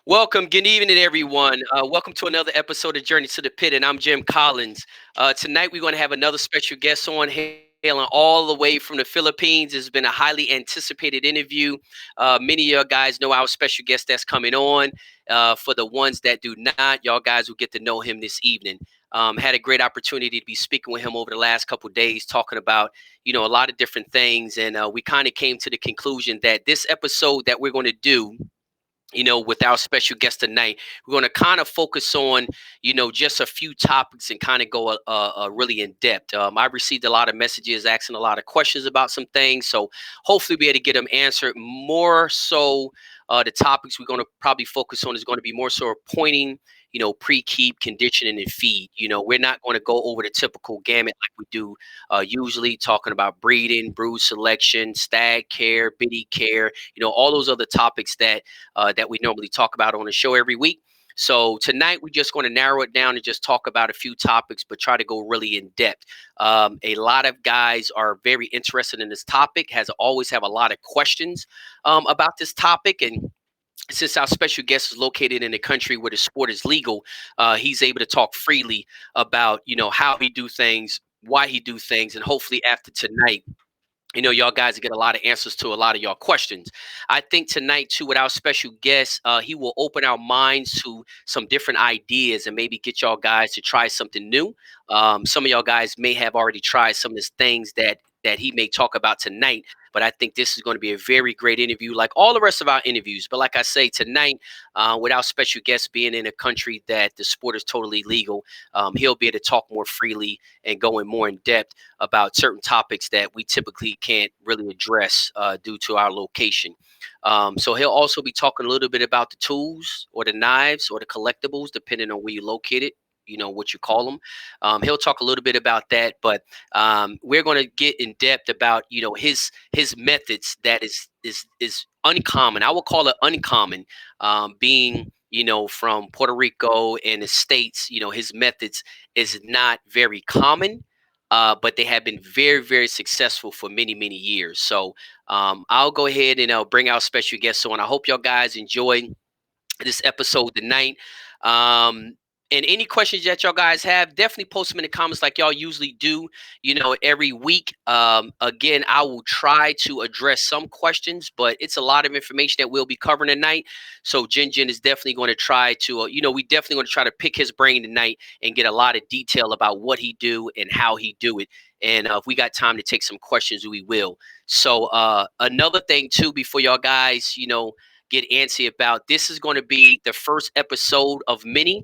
Welcome, good evening, everyone. Welcome to another episode of Journey to the Pit, and I'm Jim Collins. Tonight, we're going to have another special guest on, hailing all the way from the Philippines. It's been a highly anticipated interview. Many of you guys know our special guest that's coming on. For the ones that do not, y'all guys will get to know him this evening. Had a great opportunity to be speaking with him over the last couple of days, talking about a lot of different things, and we kind of came to the conclusion that this episode that we're going to do with our special guest tonight, we're going to kind of focus on, just a few topics and kind of go really in depth. I received a lot of messages asking a lot of questions about some things. So hopefully be able to get them answered more so. The topics we're going to probably focus on is going to be more so pointing, pre-keep, conditioning, and feed. We're not going to go over the typical gamut like we do usually, talking about breeding, brood selection, stag care, biddy care, all those other topics that we normally talk about on the show every week. So tonight we're just going to narrow it down and just talk about a few topics, but try to go really in depth. A lot of guys are very interested in this topic, has always have a lot of questions about this topic, and since our special guest is located in a country where the sport is legal, he's able to talk freely about how he do things, why he do things, and hopefully after tonight, y'all guys get a lot of answers to a lot of y'all questions. I think tonight, too, with our special guest, he will open our minds to some different ideas and maybe get y'all guys to try something new. Some of y'all guys may have already tried some of the things that he may talk about tonight. But I think this is going to be a very great interview, like all the rest of our interviews. But like I say, tonight, with our special guest being in a country that the sport is totally legal, he'll be able to talk more freely and go in more in depth about certain topics that we typically can't really address due to our location. So he'll also be talking a little bit about the tools or the knives or the collectibles, depending on where you're located. What you call them. He'll talk a little bit about that, but we're going to get in depth about his methods that is uncommon. I will call it uncommon, being from Puerto Rico and the States. His methods is not very common, but they have been very, very successful for many, many years. So I'll go ahead and bring our special guests on. I hope y'all guys enjoy this episode tonight. And any questions that y'all guys have, definitely post them in the comments like y'all usually do, every week. Again, I will try to address some questions, but it's a lot of information that we'll be covering tonight. So Jin is definitely going to try to, we definitely going to try to pick his brain tonight and get a lot of detail about what he do and how he do it. And if we got time to take some questions, we will. So another thing too, before y'all guys, get antsy about, this is going to be the first episode of many.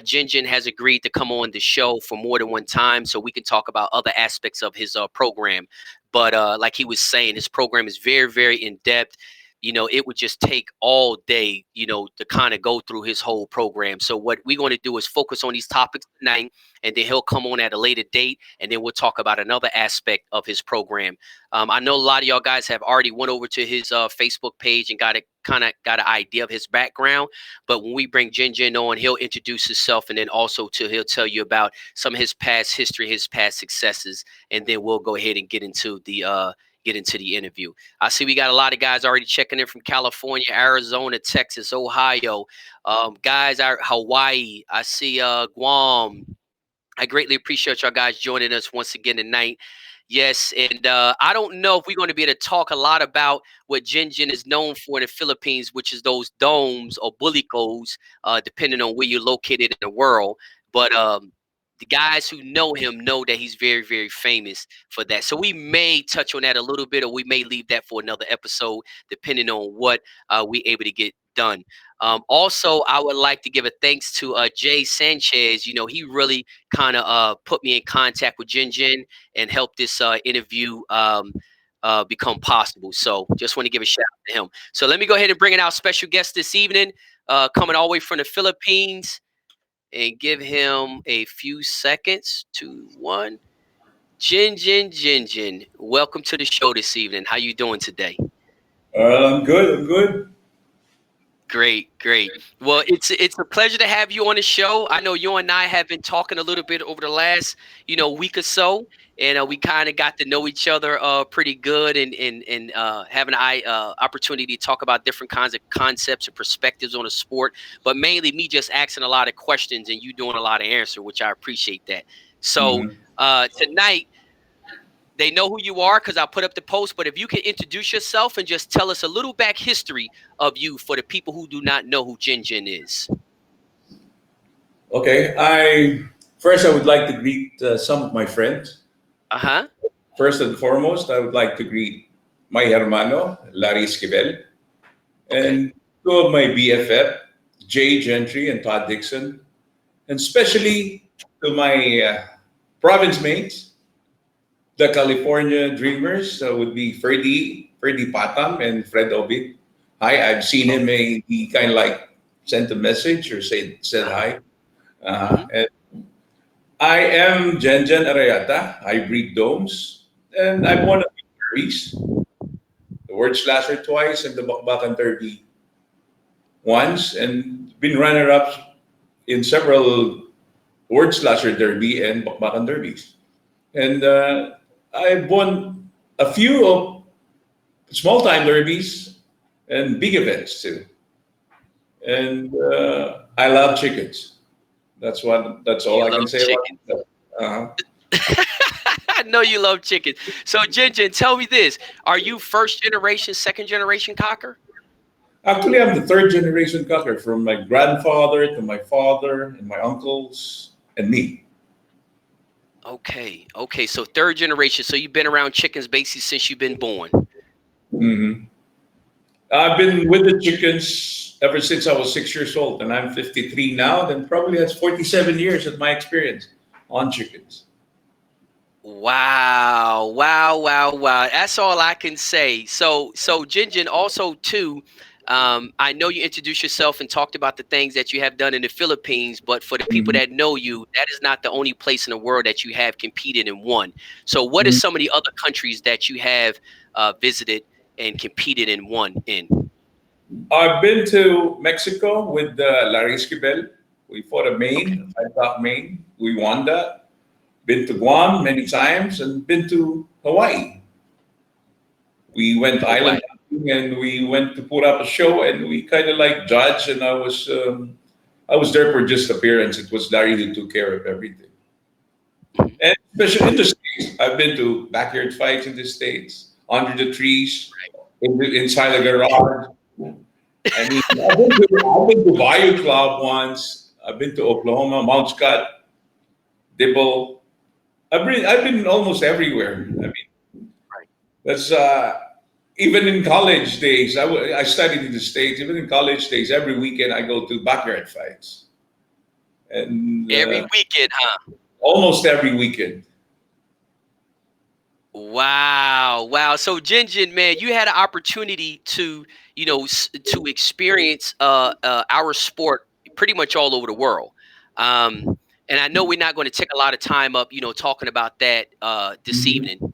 Jin has agreed to come on the show for more than one time so we can talk about other aspects of his program. But like he was saying, his program is very, very in depth. It would just take all day, to kind of go through his whole program. So what we're going to do is focus on these topics tonight, and then he'll come on at a later date, and then we'll talk about another aspect of his program. I know a lot of y'all guys have already went over to his Facebook page and got an idea of his background. But when we bring Jin on, he'll introduce himself, and then also he'll tell you about some of his past history, his past successes, and then we'll go ahead and get into the interview. I see we got a lot of guys already checking in from California, Arizona, Texas, Ohio, guys are Hawaii. I see Guam. I greatly appreciate y'all guys joining us once again tonight. Yes, and I don't know if we're going to be able to talk a lot about what Jin is known for in the Philippines, which is those domes or bulikos, depending on where you're located in the world. But the guys who know him know that he's very, very famous for that. So we may touch on that a little bit, or we may leave that for another episode, depending on what we able to get done. Also, I would like to give a thanks to Jay Sanchez. He really kind of put me in contact with Jin and helped this interview become possible. So just want to give a shout out to him. So let me go ahead and bring in our special guest this evening, coming all the way from the Philippines, and give him a few seconds. 2, 1. Jin. Welcome to the show this evening. How you doing today? I'm good. I'm good. Great, great. Well, it's a pleasure to have you on the show. I know you and I have been talking a little bit over the last, week or so, and we kind of got to know each other pretty good, and having an opportunity to talk about different kinds of concepts and perspectives on the sport. But mainly me just asking a lot of questions and you doing a lot of answer, which I appreciate that. So Hmm. tonight they know who you are because I put up the post. But if you can introduce yourself and just tell us a little back history of you for the people who do not know who Jin Jin is. Okay, I would like to greet some of my friends. Uh huh. First and foremost, I would like to greet my hermano, Larry Esquivel, Okay. and two of my BFF, Jay Gentry and Todd Dixon, and especially to my province mates, the California Dreamers, would be Ferdy Patam and Fred Obi. Hi, I've seen him. Okay. He kind of like sent a message or said Uh huh. hi. Mm-hmm. And I am Jenjen Arayata. I breed domes, and I've won a few derbies, the Word Slasher twice, and the Bakbakan Derby once, and been runner-up in several Word Slasher Derby and Bakbakan Derbies. And I've won a few of small-time derbies and big events too. And I love chickens. That's all You I can love say about chicken. it. Uh-huh. I know you love chicken. So Jin Jin, tell me this: are you first generation, second generation cocker? Actually, I'm the third generation cocker from my grandfather to my father and my uncles and me. Okay. Okay. So third generation. So you've been around chickens basically since you've been born. Hmm. I've been with the chickens ever since I was 6 years old, and I'm 53 now. Then probably that's 47 years of my experience on chickens. Wow, wow, wow, wow. That's all I can say. So Jinjin, also too, I know you introduced yourself and talked about the things that you have done in the Philippines, but for the people Mhm. that know you, that is not the only place in the world that you have competed and won. So what is Mhm. some of the other countries that you have visited and competed and won in? I've been to Mexico with Larry Esquivel. We fought a Okay. Maine, a 5 Maine. We won that. Been to Guam many times and been to Hawaii. We went Hawaii. island hopping and we went to put up a show and we kind of like judged and I was there for just appearance. It was Larry who took care of everything. Mhm. And especially in the States, I've been to backyard fights in the States, under the trees, inside the garage. I mean, I've been to Bayou Club once. I've been to Oklahoma, Mount Scott, Dibble. I've been almost everywhere. I mean, Right. that's even in college days. I studied in the States. Even in college days, every weekend I go to backyard fights, and Every weekend, huh? almost every weekend. Wow, wow. So Jinjin, man, you had an opportunity to, to experience our sport pretty much all over the world. And I know we're not going to take a lot of time up, talking about that this Mhm. evening,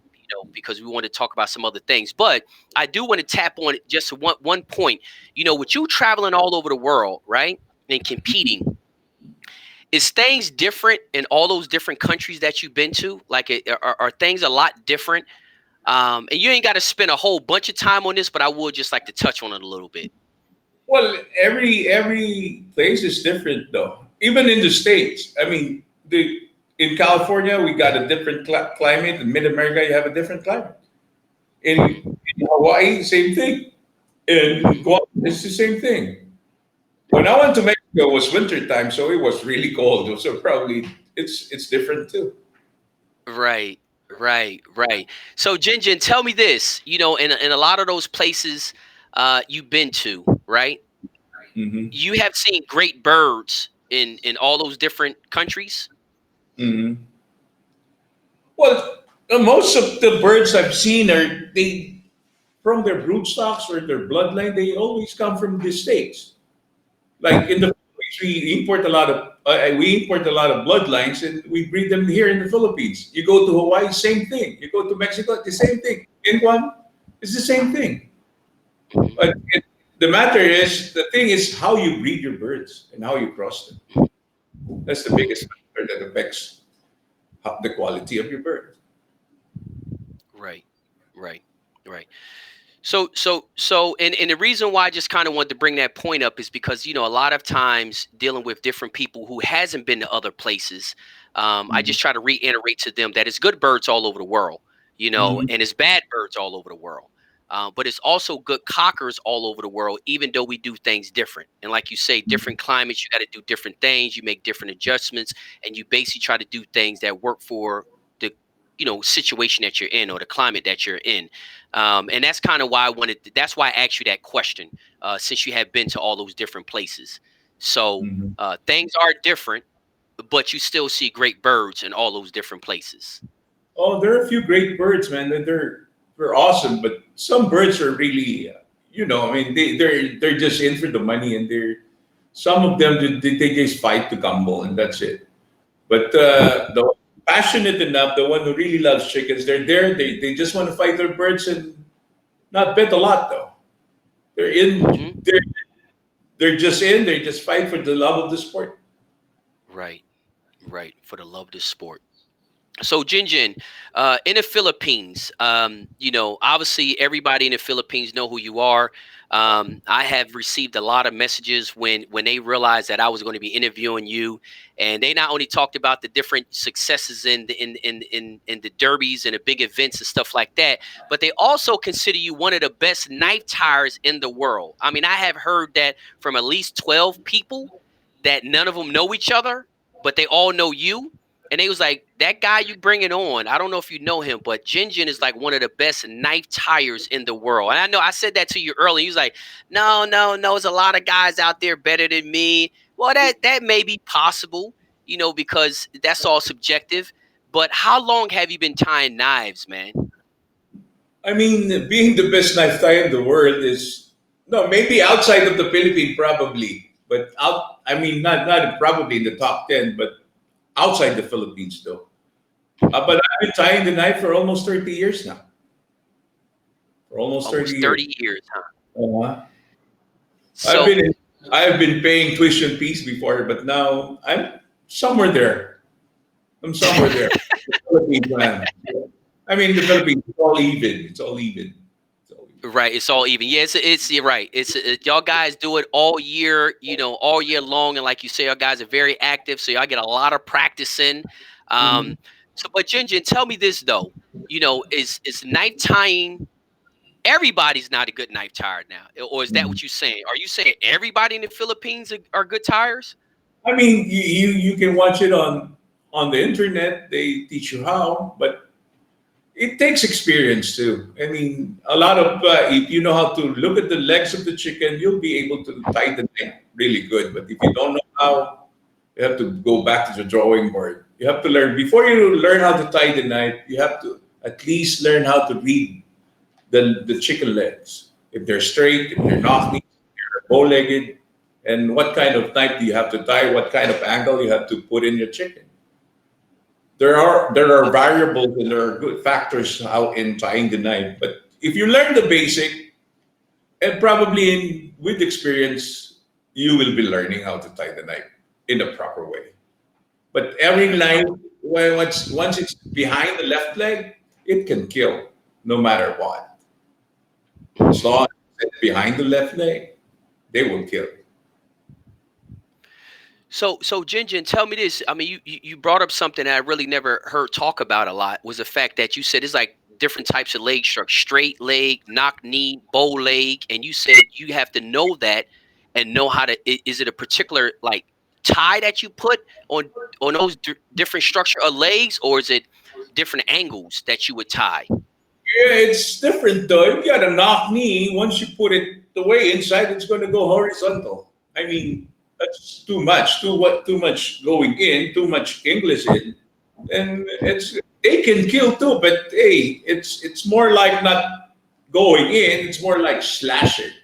because we want to talk about some other things. But I do want to tap on just one point. With you traveling all over the world, right, and competing, is things different in all those different countries that you've been to? Like, are things a lot different? And you ain't got to spend a whole bunch of time on this, but I would just like to touch on it a little bit. Well, every place is different, though. Even in the states, I mean, the in California we got a different climate. In Mid America, you have a different climate. Hmm. In Hawaii, same thing. In Hmm. Guam, it's the same thing. When I went to Mexico, it was winter time, so it was really cold. So probably it's different too. Right, right, right. So, Jinjin, tell me this. In a lot of those places you've been to, right? Hmm. You have seen great birds in all those different countries. Hmm. Well, most of the birds I've seen are they from their broodstocks or their bloodline. They always come from the states. Like in the Philippines, we import a lot of bloodlines and we breed them here in the Philippines. You go to Hawaii, same thing. You go to Mexico, the same thing. In Guam, it's the same thing. Hmm. The thing is how you breed your birds and how you cross them. That's the biggest factor that affects the quality of your bird. Right, right, right. And the reason why I just kind of wanted to bring that point up is because a lot of times dealing with different people who hasn't been to other places, I Mhm. just try to reiterate to them that it's good birds all over the world, Mhm. and it's bad birds all over the world. But it's also good cockers all over the world, even though we do things different. And like you say, different climates, you got to do different things. You make different adjustments, and you basically try to do things that work for the situation that you're in or the climate that you're in. And that's kind of why I wanted. That's why I asked you that question, since you have been to all those different places. So Mhm. things are different, but you still see great birds in all those different places. Oh, there are a few great birds, man. They're awesome, but some birds are really, I mean, they're just in for the money, and some of them they just fight to gamble, and that's it. But the passionate enough, the one who really loves chickens, they're there. They just want to fight their birds and not bet a lot though. They're in. Hmm. They're just in. They just fight for the love of the sport. Right, right. For the love of the sport. So Jinjin, in the Philippines, obviously everybody in the Philippines know who you are. I have received a lot of messages when they realized that I was going to be interviewing you, and they not only talked about the different successes in the derbies and the big events and stuff like that, but they also consider you one of the best knife tires in the world. I mean, I have heard that from at least 12 people that none of them know each other, but they all know you. And they was like, that guy you bringing on, I don't know if you know him, but Jinjin is like one of the best knife tires in the world. And I know I said that to you earlier. He was like, no, no, no, there's a lot of guys out there better than me. Well, that may be possible, because that's all subjective. But how long have you been tying knives, man? I mean, being the best knife tie in the world is no, maybe outside of the Philippines probably, but out. I mean, not probably in the top 10, but outside the Philippines though. But I've been tying the knife for almost 30 years now. For almost 30 Almost years. 30 years, huh? Uh-huh. I've So, been I've been paying tuition fees before, but now I'm somewhere there. I'm somewhere there. The Philippines, man. I mean, the Philippines. It's all even. It's all even. It's all even. right, it's all even. Yeah, it's you're right. Y'all guys do it all year, all year long, and like you say, y'all guys are very active, so y'all get a lot of practice in. Mhm. Um, but Jinjin, tell me this though, is knife tying? Everybody's not a good knife tire now, or is that Mhm. what you're saying? Are you saying everybody in the Philippines are good tires? I mean, you can watch it on the internet. They teach you how, but it takes experience too. I mean, a lot of if you know how to look at the legs of the chicken, you'll be able to tie the neck really good. But if you don't know how, you have to go back to the drawing board. You have to learn before you learn how to tie the knife. You have to at least learn how to read the chicken legs. If they're straight, if they're knock knees, if they're bow-legged, and what kind of knife do you have to tie? What kind of angle you have to put in your chicken? There are variables and there are good factors out in tying the knife. But if you learn the basic, and probably with experience, you will be learning how to tie the knife in the proper way. But every knife, once it's behind the left leg, it can kill no matter what. As Mhm. long as it's behind the left leg, they will kill. So Jinjin, tell me this. I mean, you brought up something that I really never heard talk about a lot, was the fact that you said it's like different types of leg structure: straight leg, knock knee, bow leg, and you said you have to know that and know how to. Is it a particular like tie that you put on those different structure of legs, or is it different angles that you would tie? Yeah, it's different though. If you got a knock knee, once you put it the way inside, it's going to go horizontal. I mean, that's too much. Too much going in. Too much English in, and it's they can kill too. But hey, it's more like not going in. It's more like slashing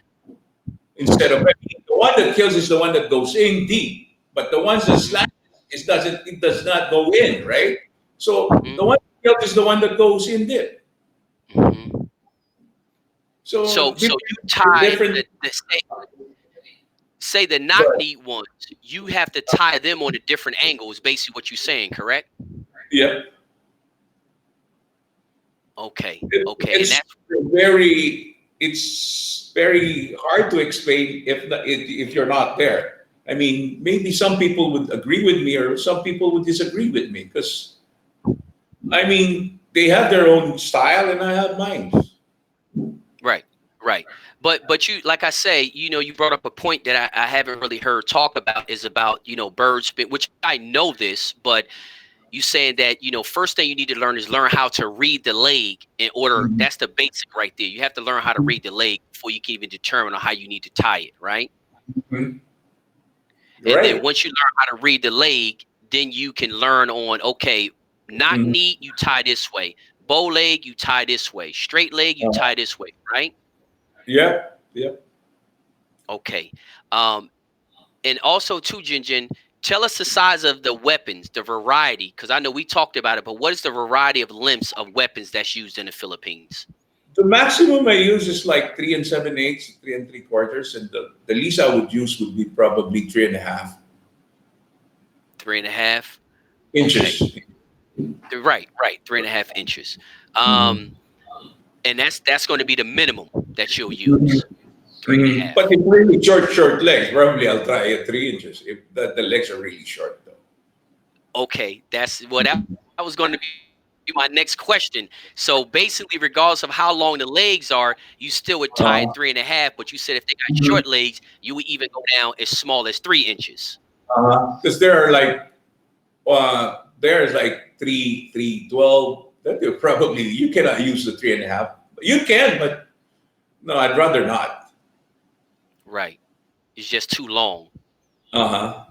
instead of. I mean, the one that kills is the one that goes in deep, but the ones that slash Hmm. it does not go in, right? So the Hmm. one that kills is the one that goes in deep. Hmm. So So different, you tie different. the say the knock But knee ones, you have to tie them on a different angle. Is basically what you're saying, correct? yeah, Okay, okay, and it's that's very hard to explain if you're not there. I mean, maybe some people would agree with me, or some people would disagree with me, because I mean, they have their own style, and I have mine. right, right. But you, like I say, you brought up a point that I haven't really heard talk about is about bird spin, which I know this, but you saying that first thing you need to learn is learn how to read the leg in order. Mhm. That's the basic right there. You have to learn how to read the leg before you can even determine on how you need to tie it, right? Mhm. And then Right. once you learn how to read the leg, then you can learn on, okay, knock Mhm. knee, you tie this way. Bow leg, you tie this way. Straight leg, you Uh, tie this way, right? yeah, yeah. Okay. Um, and also too, Jinjin, tell us the size of the weapons, the variety, because I know we talked about it, but what is the variety of limbs of weapons that's used in the Philippines? The maximum I use is like 3 7/8, 3 3/4, and the least I would use would be probably 3.5. Okay. inches. Right, right. 3.5 inches. Mhm. Um, and that's going to be the minimum that you'll Mhm. use. Three and a Mhm. But half. if really short legs, probably I'll try at 3 inches if the legs are really short, though. Okay, that was going to be my next question. So basically, regardless of how long the legs are, you still would tie Uh, at 3.5. But you said if they got mhm. short legs, you would even go down as small as 3 inches. Because there are like there's like 3 3/12. That you probably you cannot use the 3.5. You can, but no, I'd rather not. Right. It's just too long. Uh huh.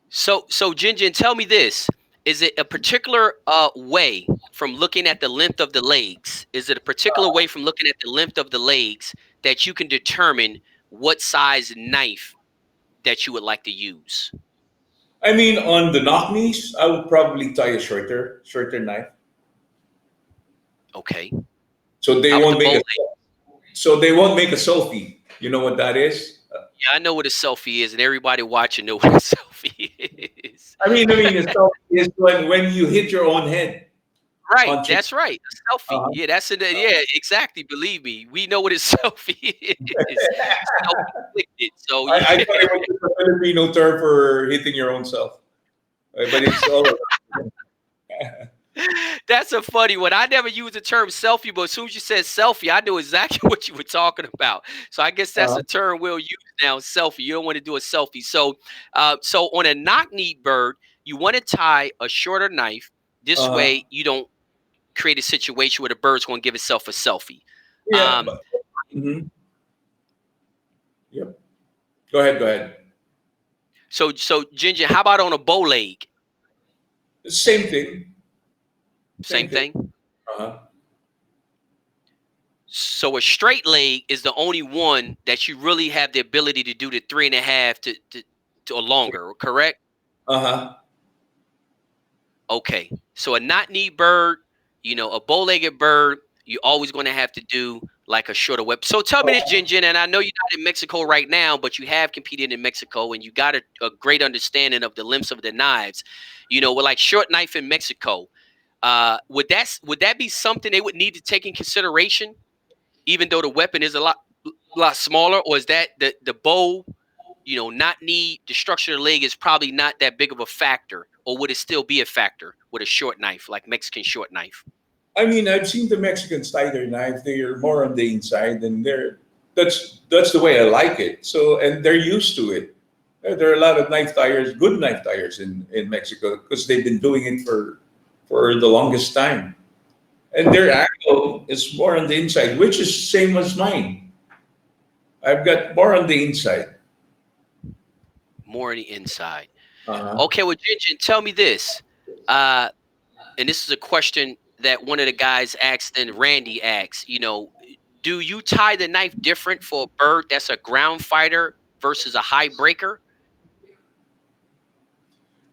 So Jinjin, tell me this: is it a particular way from looking at the length of the legs? Is it a particular way from looking at the length of the legs that you can determine what size knife that you would like to use? I mean, on the knock knees, I would probably tie a shorter knife, Okay. so they How about the won't make bow a leg? so they won't make a selfie. You know what that is? Yeah, I know what a selfie is, and everybody watching know what a selfie is. I mean, a selfie is when you hit your own head Right, on. that's right. A selfie. Uh-huh. Yeah, that's it. Yeah, exactly. Believe me, we know what a selfie is. Self-inflicted. So I yeah. thought it was just a Filipino term for hitting your own self, but it's all. That's a funny one. I never used the term selfie, but as soon as you said selfie, I knew exactly what you were talking about. So I guess that's Uh, a term we'll use now. Selfie. You don't want to do a selfie. So on a knock-knee bird, you want to tie a shorter knife. This uh, way, you don't create a situation where the bird's going to give itself a selfie. yeah, Um, but mhm. Yep. Go ahead. Go ahead. so Ginger, how about on a bow leg? Same thing. Same Same thing. thing. Uh-huh. So a straight leg is the only one that you really have the ability to do the 3.5 to or longer, correct? Uh-huh. Okay. So a not knee bird, a bow-legged bird, you're always going to have to do like a shorter whip. So tell me this, Jin Jin, and I know you're not in Mexico right now, but you have competed in Mexico and you got a great understanding of the lengths of the knives. With like short knife in Mexico, would that be something they would need to take in consideration, even though the weapon is a lot smaller, or is that the bow, not need the structure of the leg is probably not that big of a factor, or would it still be a factor with a short knife, like Mexican short knife? I mean, I've seen the Mexicans tie their knife. They are more on the inside, and that's the way I like it. So, and they're used to it. There are a lot of knife tires, good knife tires in Mexico, because they've been doing it for the longest time. And their angle is more on the inside, which is same as mine. I've got more on the inside. More on the inside. Uh-huh. Okay, well, Jinjin, tell me this. Uh, and this is a question that one of the guys asked and Randy asked, do you tie the knife different for a bird that's a ground fighter versus a high breaker?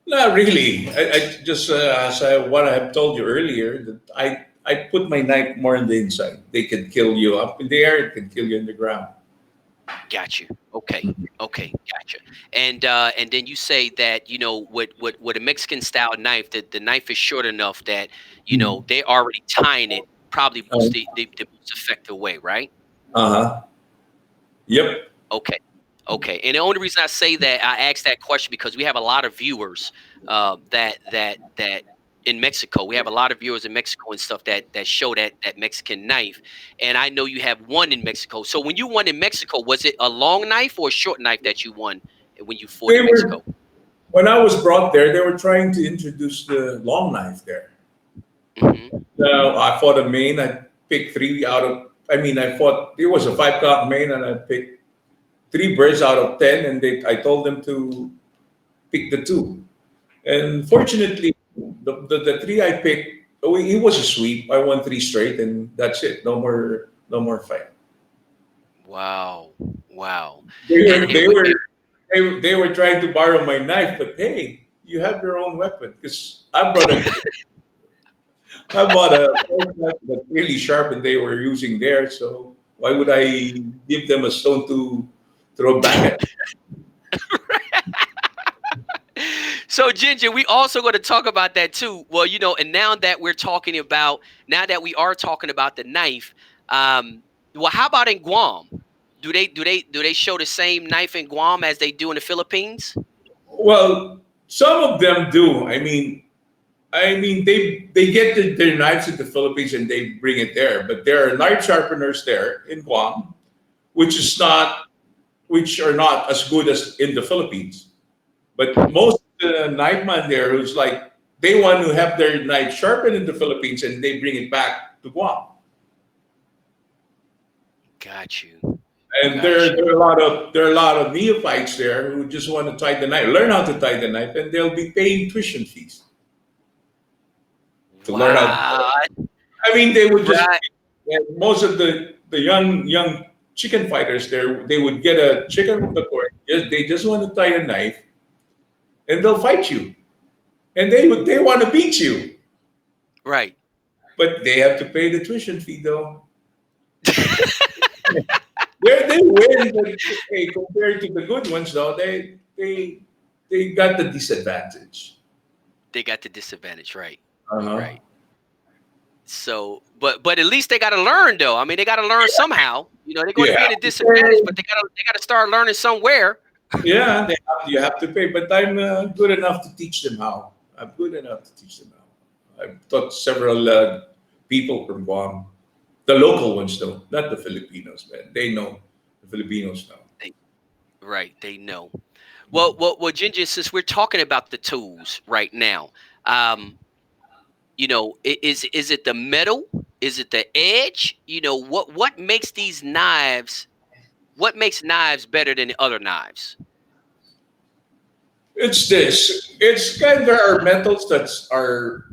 Not really. I just as what I have told you earlier, that I put my knife more on the inside. They can kill you up in the air. It can kill you in the ground. Got you. Okay. Okay. Gotcha. And then you say that with a Mexican style knife, that the knife is short enough that Mhm. they already tying it probably most Uh the most effective way, right? huh. Yep. Okay. Okay. And the only reason I say that, I asked that question because we have a lot of viewers that in Mexico. We have a lot of viewers in Mexico and stuff that show that Mexican knife. And I know you have one in Mexico. So when you won in Mexico, was it a long knife or a short knife that you won when you fought They in were Mexico? when I was brought there. They were trying to introduce the long knife there. Hmm. I fought a main. I picked three out of. I mean, I fought. It was a 5 o'clock main, and I picked three birds out of 10, and I told them to pick the two. And fortunately, the three I picked, it was a sweep. I won three straight, and that's it. No more fight. Wow. Wow. They And were and they with were you, they were trying to borrow my knife, but hey, you have your own weapon because I bought a knife that's really sharp, and they were using theirs. So why would I give them a stone to throw back at? so Ginger, we also going to talk about that too. Well, and now that we are talking about the knife, well, how about in Guam? Do they show the same knife in Guam as they do in the Philippines? Well, some of them do. I mean, they get their knives in the Philippines and they bring it there. But there are knife sharpeners there in Guam, which is not, which are not as good as in the Philippines. But Mhm. most of the knife man there who's like they want to have their knife sharpened in the Philippines and they bring it back to Guam. Got you. And Got you. there are a lot of neophytes there who just want to tie the knife, learn how to tie the knife, and they'll be paying tuition fees to learn how to. Wow. I mean, they would just Right. most of the young chicken fighters there, they would get a chicken from the court. They just want to tie a knife, and they'll fight you, and they want to beat you, Right. but they have to pay the tuition fee though. They win, but hey, compared to the good ones though, they got the disadvantage. They got the disadvantage. Right. Uh huh. Right. So, but at least they got to learn though. I mean, they got to learn somehow. They're going to You be at have a to disadvantage, but pay. they got to start learning somewhere. Yeah, you have to pay, but I'm good enough to teach them how. I'm good enough to teach them how. I've taught several people from Guam, the local ones though, not the Filipinos, man. They know the Filipinos know. They, right, they know. Well, Ginger. Since we're talking about the tools right now, um, is it the metal? Is it the edge? What makes these knives? What makes knives better than other knives? It's this. It's kind of there are metals that are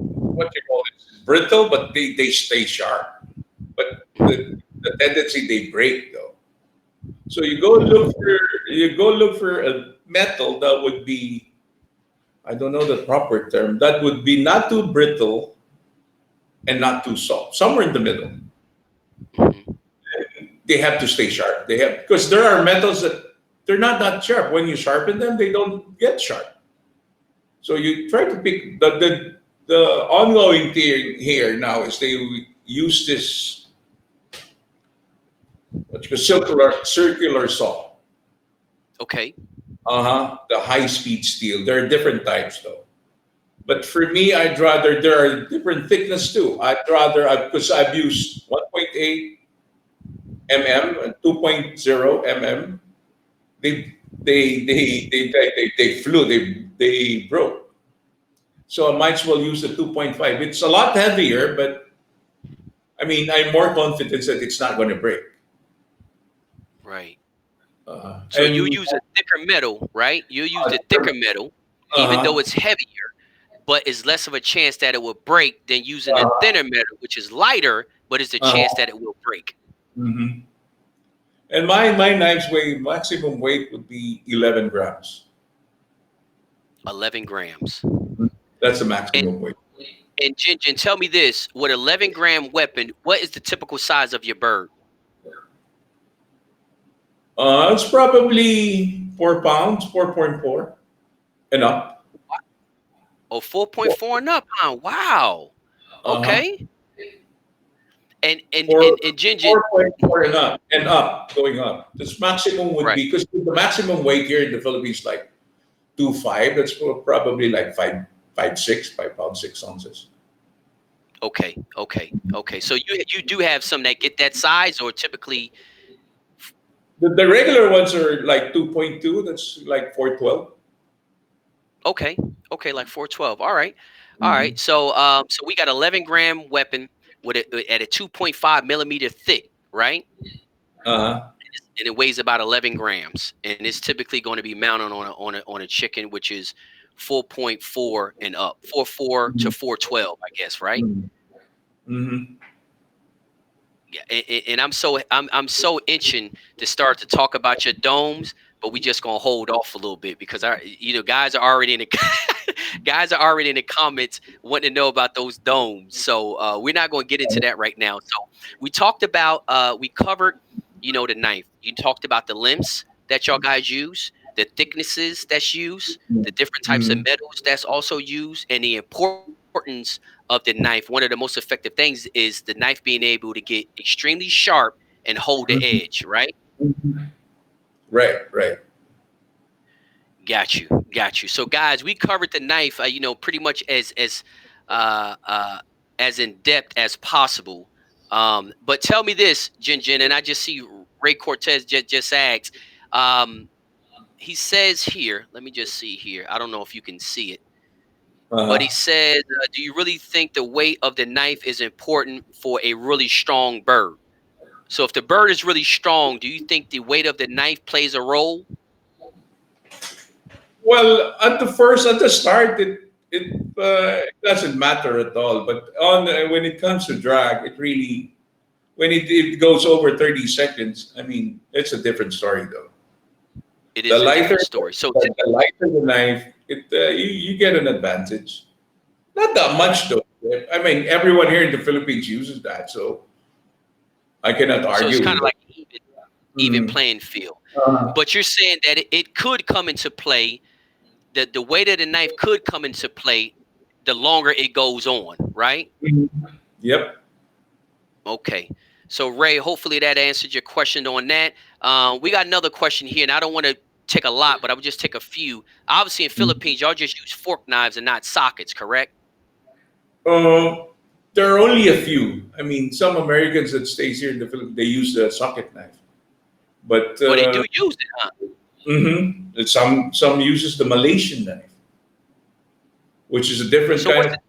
what you call it brittle, but they stay sharp. But the tendency they break though. So you go look for a metal that would be, I don't know the proper term, that would be not too brittle and not too soft, somewhere in the middle. Mhm. They have to stay sharp. They have because there are metals that they're not that sharp. When you sharpen them, they don't get sharp. So you try to pick the ongoing thing here now is they use this what you call circular saw. Okay. The high speed steel. There are different types though. But for me, I'd rather there are different thickness too. I'd rather because I've used 1.8 mm and 2.0 mm. They flew. They broke. So I might as well use the 2.5. It's a lot heavier, but I mean I'm more confident that it's not going to break. Right. So you And use a thicker metal, right? You use the thicker metal, even though uh-huh, it's heavier, but it's less of a chance that it will break than using a uh-huh, thinner metal, which is lighter, but it's a chance uh-huh. that it will break. hmm And my knife's maximum weight would be 11 grams. 11 grams. That's the And maximum weight. And Jinjin, tell me this: with 11-gram weapon, what is the typical size of your bird? It's probably 4 pounds, 4.4 and up. Oh, 4.4 and up, huh? Wow. Uh-huh. Okay. And and Four and and Jinjin, 4.4 and up, going up. This maximum would right? be because the maximum weight here in the Philippines like 2.5. That's probably like 5.6, 5 pounds 6 ounces. Okay, okay. So you do have some that get that size, or typically, The regular ones are like 2.2. That's like 412. okay, okay, like 412. All right, all Mm-hmm. right. So we got 11-gram weapon with at a 2.5 millimeter thick, right? Uh-huh. And it weighs about 11 grams, and it's typically going to be mounted on a chicken, which is 4.4 and up, 4.4 to 412, I guess, right? Mm-hmm. Mm-hmm. Yeah, and I'm so itching to start to talk about your domes, but we just gonna hold off a little bit because our guys are already in the guys are already in the comments wanting to know about those domes. So we're not going to get into that right now. So we talked about we covered the knife. You talked about the limps that y'all guys use, the thicknesses that's used, the different types of Mm-hmm. metals that's also used, and the importance of the knife. One of the most effective things is the knife being able to get extremely sharp and hold the edge, right? Mm-hmm. Right, right. Got you, got you. So, guys, we covered the knife, pretty much uh, uh, as in depth as possible. But tell me this, Jin, and I just see Ray Cortez just asked. Um, he says here, let me just see here. I don't know if you can see it, but he Uh-huh. says, "Do you really think the weight of the knife is important for a really strong bird? So, if the bird is really strong, do you think the weight of the knife plays a role?" Well, at the start, it doesn't matter at all. But when it comes to drag, it really when it goes over 30 seconds, I mean, it's a different story though. It The is a lighter different story. So, the lighter the knife, you get an advantage. Not that much though. I mean, everyone here in the Philippines uses that, so I cannot So it's argue kind with of that. like an even Mm. playing field. Uh, But you're saying that it could come into play, that the weight of the knife could come into play the longer it goes on, right? yep. Okay. So Ray, hopefully that answered your question on that. We got another question here, and I don't want to take a lot, but I would just take a few. Obviously, in Philippines, y'all just use fork knives and not sockets, correct? Uh, there are only a few. I mean, some Americans that stays here in the Philippines, they use the socket knife, but Well, they do use it, huh? some uses the Malaysian knife, which is a different So kind what's of.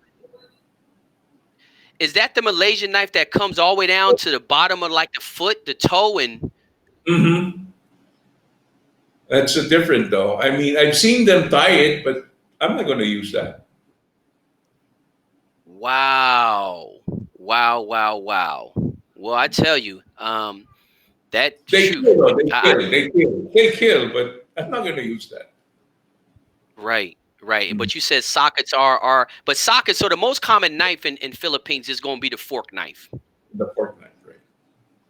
is that the Malaysian knife that comes all the way down to the bottom of like the foot, the toe, and Hmm. That's a different though. I mean, I've seen them tie it, but I'm not going to use that. wow. Wow, wow, wow. Well, I tell you, that They shoot, kill, though. They I, kill. They kill. They kill, but I'm not going to use that. right, right. Mm. But you said sockets but sockets. So the most common knife in Philippines is going to be the fork knife, The fork knife, right?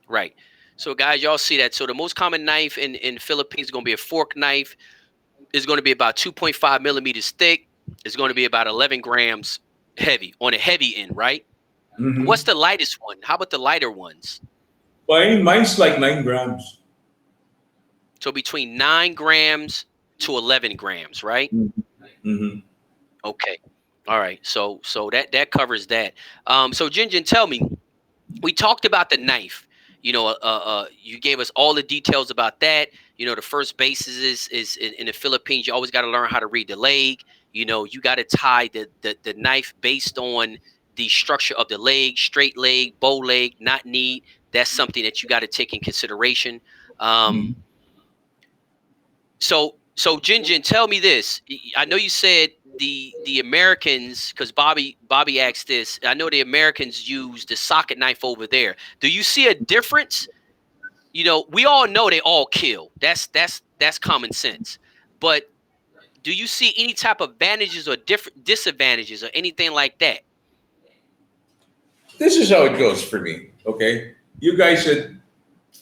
right? So guys, y'all see that. So the most common knife in Philippines is going to be a fork knife. It's going to be about 2.5 millimeters thick. It's going to be about 11 grams heavy on the heavy end, right? What's Mm-hmm. the lightest one? How about the lighter ones? Mine's like 9 grams. So between 9 grams to 11 grams, right? Mm-hmm. Okay. All right. So that covers that. So Jinjin, tell me, we talked about the knife. You gave us all the details about that. The first basis is in the Philippines. You always got to learn how to read the leg. You got to tie the knife based on the structure of the leg, straight leg, bow leg, not knee. That's something that you got to take in consideration. Um, Mm-hmm. so Jinjin, tell me this. I know you said the Americans, because Bobby asked this. I know the Americans use the socket knife over there. Do you see a difference? We all know they all kill. That's common sense. But do you see any type of advantages or different disadvantages or anything like that? this is how it goes for me. Okay, you guys said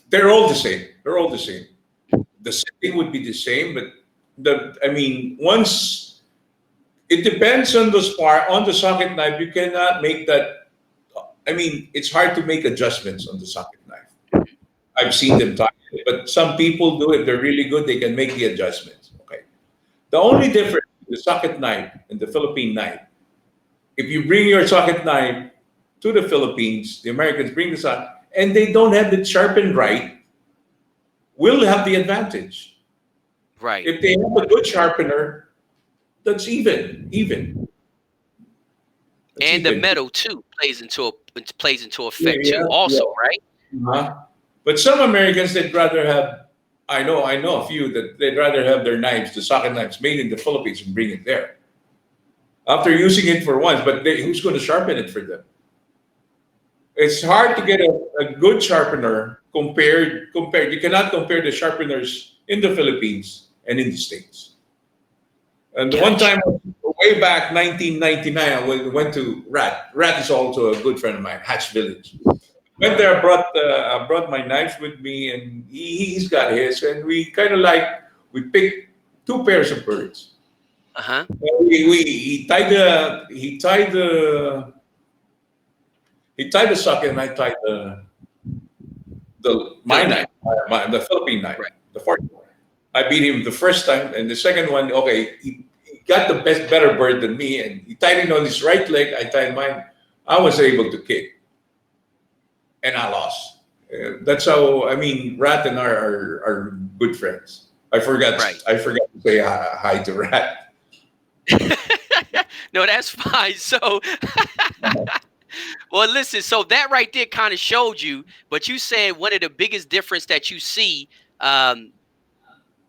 they're all the same. They're all the same. The setting would be the same, but once it depends on the spar on the socket knife. You cannot make that. It's hard to make adjustments on the socket knife. I've seen them tie it, but some people do it. They're really good. They can make the adjustments. Okay. The only difference between the socket knife and the Philippine knife, if you bring your socket knife to the Philippines, the Americans bring the socket, and they don't have it sharpened right, we'll have the advantage. Right. If they have a good sharpener, that's even. That's And the even. metal too plays into Yeah, effect too, yeah, also, yeah. right? Uh-huh. But some Americans, they'd rather have. I know a few that they'd rather have their knives, the socket knives, made in the Philippines and bring it there after using it for once. But who's going to sharpen it for them? It's hard to get a good sharpener compared. You cannot compare the sharpeners in the Philippines and in the States. And one Got time, you. way back 1999, went to Rat. Rat is also a good friend of mine, Hatch Village. Went there, I brought my knives with me, and he's got his, and we kind of like we picked two pairs of birds. Uh-huh. And he tied the socket, and I tied the my knife, Philippine. the Philippine knife, Right. the fourth one. I beat him the first time, and the second one, okay, he got the better bird than me, and he tied it on his right leg. I tied mine. I was able to kick, and I lost. That's how Rat and I are good friends. I forgot Right. I forgot to say hi to Rat. No, that's fine. So, well, listen, so that right there kind of showed you, but you said one of the biggest difference that you see, um,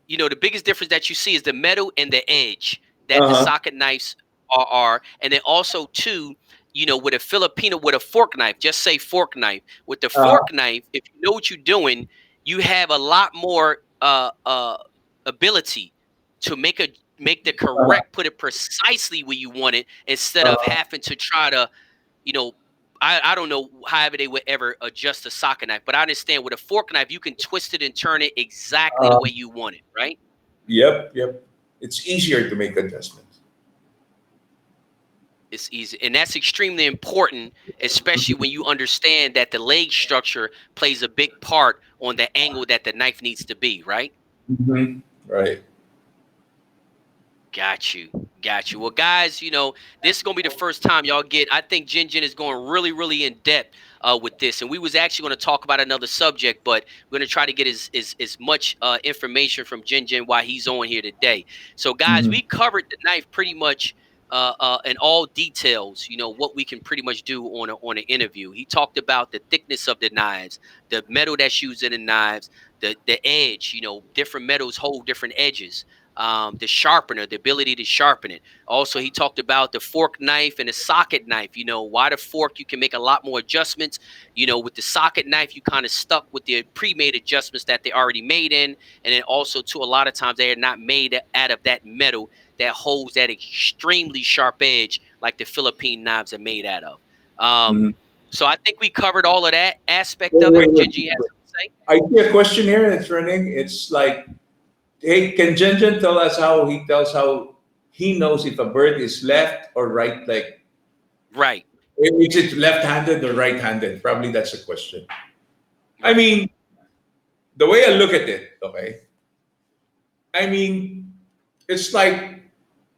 the biggest difference that you see is the metal and the edge that the Uh huh. socket knives are. And then also too, with a Filipino with a fork knife, just say fork knife. With the Uh fork knife, if you know what you're doing, you have a lot more ability to make the huh. correct, put it precisely where you want it, instead of Uh, having to try to, you know, I don't know however they would ever adjust a socket knife, but I understand with a fork knife you can twist it and turn it exactly the uh, way you want it, right? yep. It's easier to make adjustments. It's easy, and that's extremely important, especially when you understand that the leg structure plays a big part on the angle that the knife needs to be, right? Hmm. Right. Got you. Got you. Well, guys, this is gonna be the first time y'all get. I think Jin Jin is going really, really in depth with this, and we was actually going to talk about another subject, but we're going to try to get as much information from Jin Jin while he's on here today. So, guys, Hmm. we covered the knife pretty much in all details. What we can pretty much do on an interview. He talked about the thickness of the knives, the metal that's used in the knives, the edge. Different metals hold different edges, the sharpener, the ability to sharpen it. Also, he talked about the fork knife and the socket knife. Why the fork, you can make a lot more adjustments. With the socket knife, you kind of stuck with the pre-made adjustments that they already made in. And then also, too, a lot of times they are not made out of that metal that holds that extremely sharp edge like the Philippine knives are made out of. Um, Hmm. so I think we covered all of that aspect of it. Wait. Gingy has something I see a question here that's running. It's like, hey, can Jenjen tell us how he knows if a bird is left or right? Like, to say. Right, is it left-handed or right-handed? Probably that's a question. I right. mean, the way I look at it, okay. I mean, it's like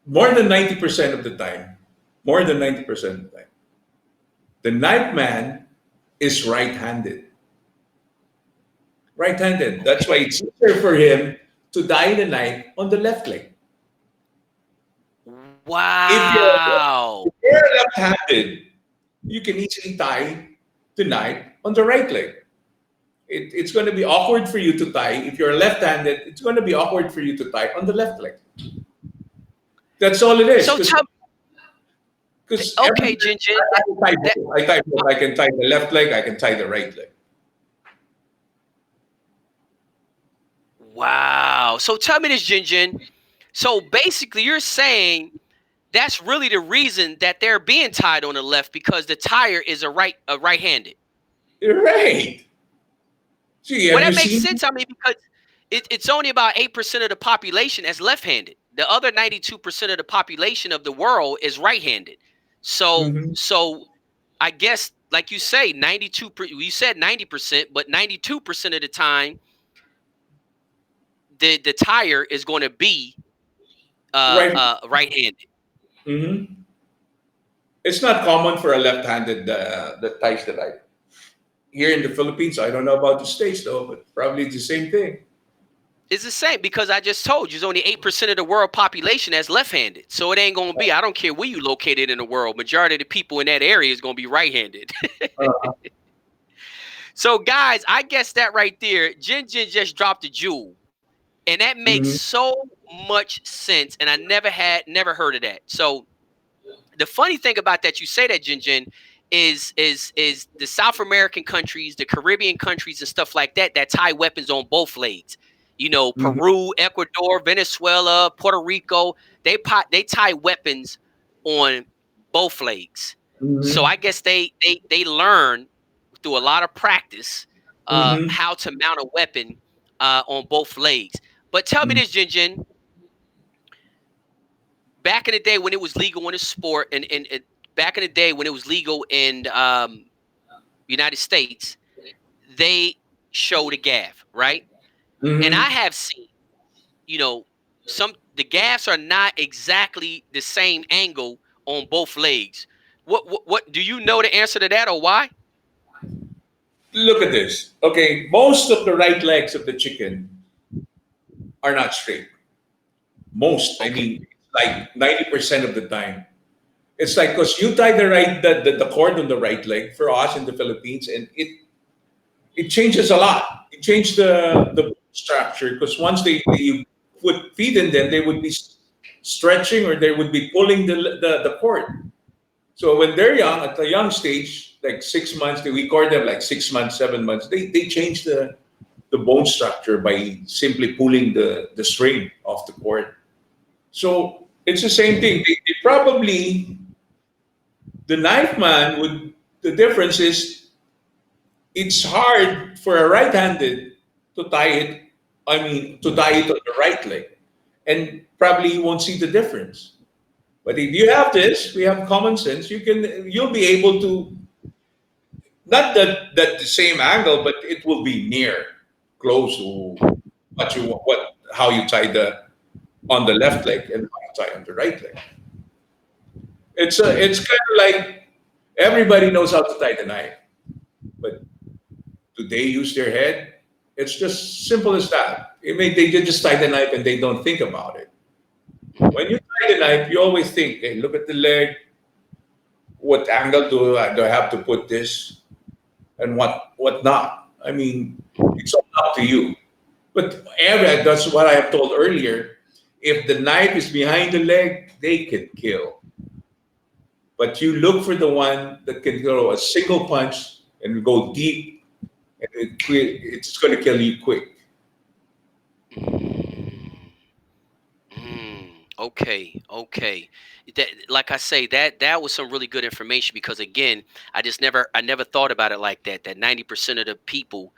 more than 90% of the time, more than 90% of the time, the knife man is right-handed. Right-handed. That's why Okay. it's easier for him to tie the knife on the left leg. If you're, Wow. if you're left-handed, you can easily tie the knife on the right leg. It's going to be awkward for you to tie. If you're left-handed, it's going to be awkward for you to tie on the left leg. That's all it is. So Because tell every okay, Jinjin, I can tie that both. I tie both. I can tie the left leg. I can tie the right leg. wow. So tell me this, Jinjin. So basically, you're saying that's really the reason that they're being tied on the left, because the tire is a right-handed. You're right. See, Well, have you that makes seen? sense. I mean, because it's only about 8% of the population that's left-handed. The other 92% of the population of the world is right-handed. So, Mhm. so I guess, like you say, 92. You said 90%, but 92% of the time, the tire is going to be Right. right-handed. Mhm. It's not common for a left-handed that ties the light. Here in the Philippines, I don't know about the States though, but probably it's the same thing. It's the same, because I just told you, there's only 8% of the world population that's left-handed. So it ain't gonna be. I don't care where you located in the world. Majority of the people in that area is gonna be right-handed. Uh, So guys, I guess that right there, Jin Jin just dropped a jewel, and that makes mhm. so much sense. And I never heard of that. So the funny thing about that, you say that, Jin Jin, is the South American countries, the Caribbean countries, and stuff like that that tie weapons on both legs. You know, Mhm. Peru, Ecuador, Venezuela, Puerto Rico, they tie weapons on both legs. So Mhm. I guess they learn through a lot of practice Mhm. how to mount a weapon on both legs. But tell me Mhm. this, Jin Jin, back in the day when it was legal in the sport, and back in the day when it was legal in United States, they showed a gaff, right? And I Mhm. have seen, you know, some the gaffs are not exactly the same angle on both legs. What do you know the answer to that, or why? Look at this. Okay, most of the right legs of the chicken are not straight. Most, I Okay. mean, like 90% of the time. It's like because you tie the cord on the right leg for us in the Philippines, and it changes a lot. It changed the structure because once they would feed in them, they would be stretching or they would be pulling the cord. So when they're young, at a young stage, like 6 months, we cord them like 6 months, 7 months. They change the bone structure by simply pulling the string off the cord. So it's the same thing. They probably the knife man would the difference is it's hard for a right-handed to tie it. I mean, to tie it on the right leg, and probably you won't see the difference. But if you have this, we have common sense. You'll be able to not that the same angle, but it will be near, close to what how you tie the on the left leg and how you tie on the right leg. It's kind of like everybody knows how to tie the knife, but do they use their head? It's just simple as that. I mean, they just tie the knife and they don't think about it. When you tie the knife, you always think, hey, look at the leg. What angle do I have to put this, and what not? I mean, it's all up to you. But that's what I have told earlier. If the knife is behind the leg, they can kill. But you look for the one that can throw a single punch and go deep, and it's going to kill you quick. Mm. Mm, okay, okay. That, like I say, that was some really good information, because again, I never thought about it like that. That 90% of the people,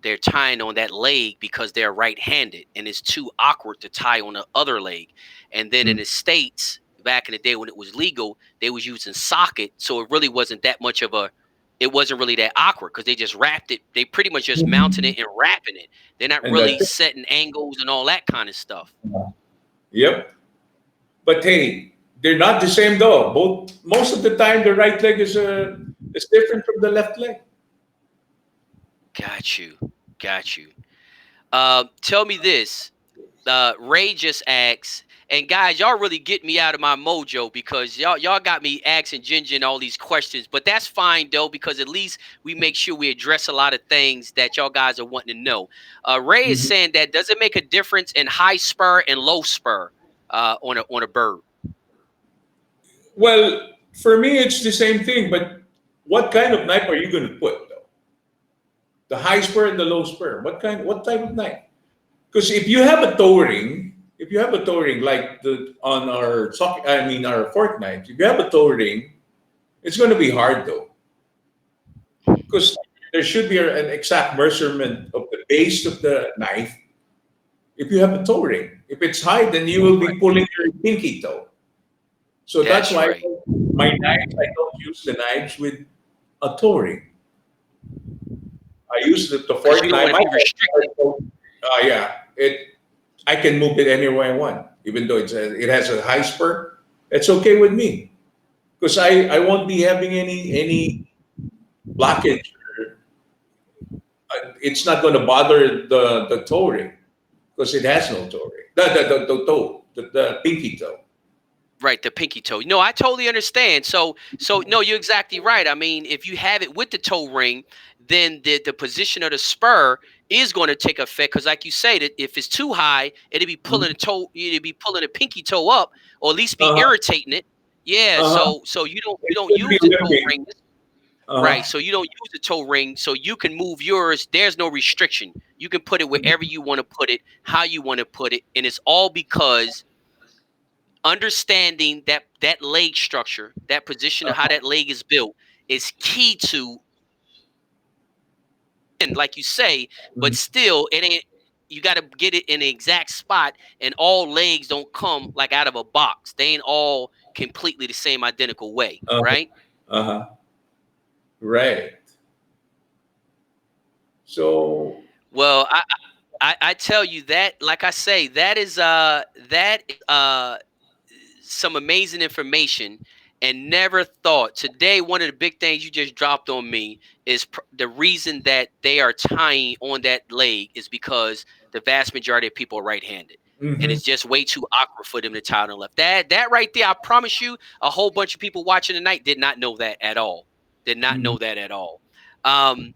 they're tying on that leg because they're right-handed, and it's too awkward to tie on the other leg. And then in Mm. the States, back in the day when it was legal, they was using socket, so it really wasn't that much of a. It wasn't really that awkward because they just wrapped it. They pretty much just mounting it and wrapping it. They're not And that's really it. setting angles and all that kind of stuff. Yep. But hey, they're not the same though. Both most of the time, the right leg is different from the left leg. Got you. Got you. Tell me this. Ray just asks, and guys, y'all really get me out of my mojo, because y'all got me asking Ginger all these questions. But that's fine though, because at least we make sure we address a lot of things that y'all guys are wanting to know. Ray is Mhm. saying that does it make a difference in high spur and low spur on a bird? Well, for me, it's the same thing. But what kind of knife are you going to put though? The high spur and the low spur. What type of knife? Because if you have a toe ring, If you have a toe ring like the on our I mean our fork knives, if you have a toe ring, it's going to be hard though, because there should be an exact measurement of the base of the knife. If you have a toe ring, if it's high, then you will be pulling your pinky toe. So that's That's why right. my knives, I don't use the knives with a toe ring. I use the Because you fork don't knife. want to be restricted. Yeah, I can move it anywhere I want, even though it has a high spur. It's okay with me because I won't be having any blockage. It's not going to bother the toe ring because it has no toe ring. The toe, the pinky toe. Right, the pinky toe. No, I totally understand. So no, you're exactly right. I mean, if you have it with the toe ring, then the position of the spur is going to take effect because, like you say, that if it's too high, it'll be pulling the Mhm. toe, it'll be pulling the pinky toe up, or at least be Uh-huh. irritating it. Yeah. Uh-huh. So you It don't should be use the toe limping. ring, right? Uh-huh. So you don't use the toe ring, so you can move yours. There's no restriction. You can put it wherever you want to put it, how you want to put it, and it's all because understanding that leg structure, that position of how Uh-huh. that leg is built is key to, and like you say, but Mhm. still it ain't, you got to get it in the exact spot, and all legs don't come like out of a box. They ain't all completely the same identical way, Uh-huh. right? Uh-huh. Right. So, Well, I tell you that, like I say, that is some amazing information, and never thought today. One of the big things you just dropped on me is the reason that they are tying on that leg is because the vast majority of people are right-handed, and mhm. it's just way too awkward for them to tie on the left. That right there, I promise you, a whole bunch of people watching tonight did not know that at all. Did not Mhm. know that at all. um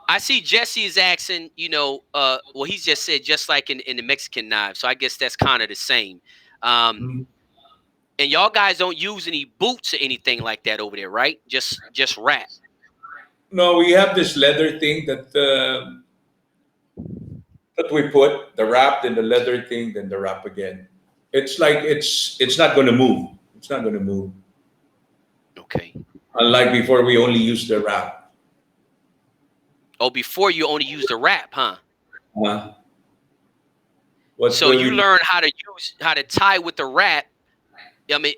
I see Jesse is asking, well, he's just said just like in the Mexican knife, so I guess that's kind of the same. um Mhm. and y'all guys don't use any boots or anything like that over there, right? Just wrap. No, we have this leather thing that we put the wrap, then the leather thing, then the wrap again. It's like it's not going to move. It's not going to move. Okay. Unlike before, we only used the wrap. Oh, before you only use the wrap, huh? Uh, what So do you we? learn how to tie with the wrap. I mean,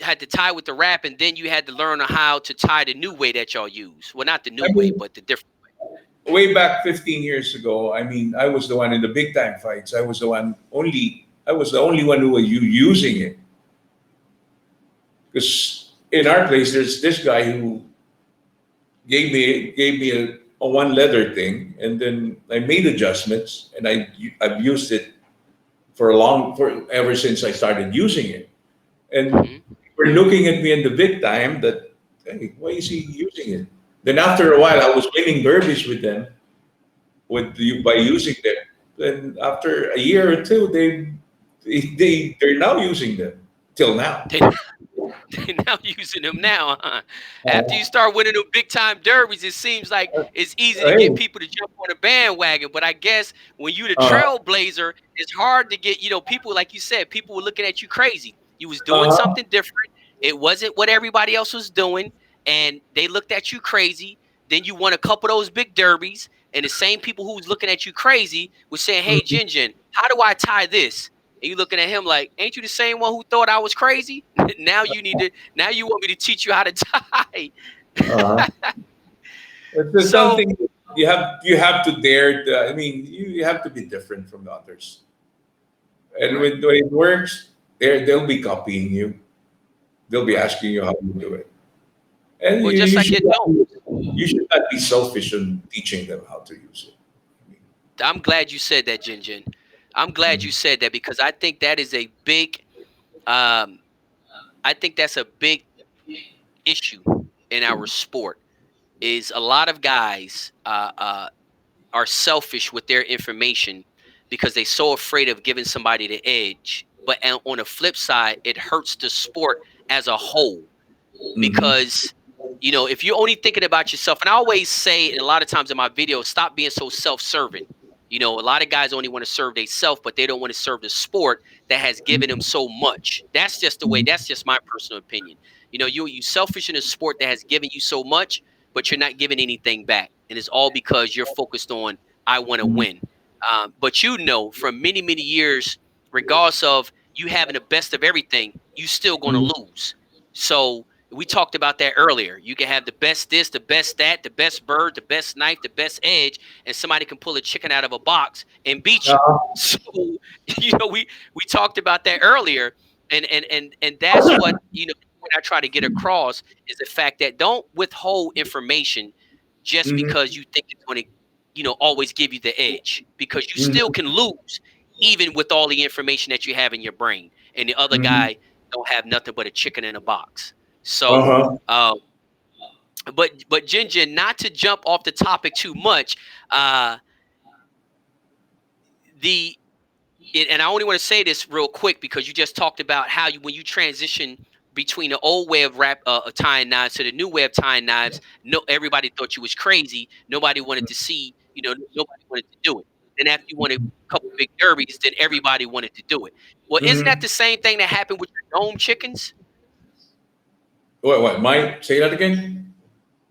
had to tie with the wrap, and then you had to learn how to tie the new way that y'all use. Well, not the new I way, mean, but the different. way back 15 years ago. I mean, I was the one in the big time fights. I was the one only. I was the only one who was using it because in our place, there's this guy who gave me a one leather thing, and then I made adjustments, and I've used it for ever since I started using it. And Hmm. we're looking at me in the big time that, hey, why is he using it? Then after a while, I was winning derbies with them by using them. Then after a year or two, they're now using them till now. They now using them now, huh? After you Uh, start winning them big time derbies, it seems like it's easy to get hey, people to jump on a bandwagon. But I guess when you the uh, trailblazer, it's hard to get, people, like you said, people were looking at you crazy. You was doing uh, something different. It wasn't what everybody else was doing, and they looked at you crazy. Then you won a couple of those big derbies, and the same people who was looking at you crazy was saying, "Hey, mhm, Jin Jin, how do I tie this?" And you looking at him like, "Ain't you the same one who thought I was crazy?" Now you need to. Now you want me to teach you how to tie. uh, it's So, something you have to dare. I mean, you have to be different from others. And right. when it works, they'll be copying you. They'll be Right. asking you how you do it. And Well, you, just you like should your not, nose. you should not be selfish in teaching them how to use it. I'm glad you said that, Jin Jin. I'm glad you Mhm. said that because I think that is a big. Um, I think that's a big issue in our sport. Is a lot of guys are selfish with their information because they're so afraid of giving somebody the edge. But on the flip side, it hurts the sport as a whole Mhm. because if you're only thinking about yourself, and I always say, and a lot of times in my videos, stop being so self-serving. A lot of guys only want to serve themselves, but they don't want to serve the sport that has given them so much. That's just the way. That's just my personal opinion. You selfish in a sport that has given you so much, but you're not giving anything back, and it's all because you're focused on I want to win. But from many many years, regardless of you having the best of everything, you still going to Mhm. lose. So we talked about that earlier. You can have the best this, the best that, the best bird, the best knife, the best edge, and somebody can pull a chicken out of a box and beat you. Uh, So we talked about that earlier, and that's what I try to get across is the fact that don't withhold information just mhm, because you think it's going to always give you the edge, because you still mhm, can lose even with all the information that you have in your brain, and the other mhm. guy don't have nothing but a chicken in a box. So Uh-huh. but Ginger, not to jump off the topic too much, uh, the and I only want to say this real quick because you just talked about how when you transition between the old way of of tying knives to the new way of tying knives, no, everybody thought you was crazy. Nobody wanted to see, nobody wanted to do it. Then after you won a couple big derbies, then everybody wanted to do it. Well, isn't that Mhm. the same thing that happened with your dome chickens? What, Mike? Say that again?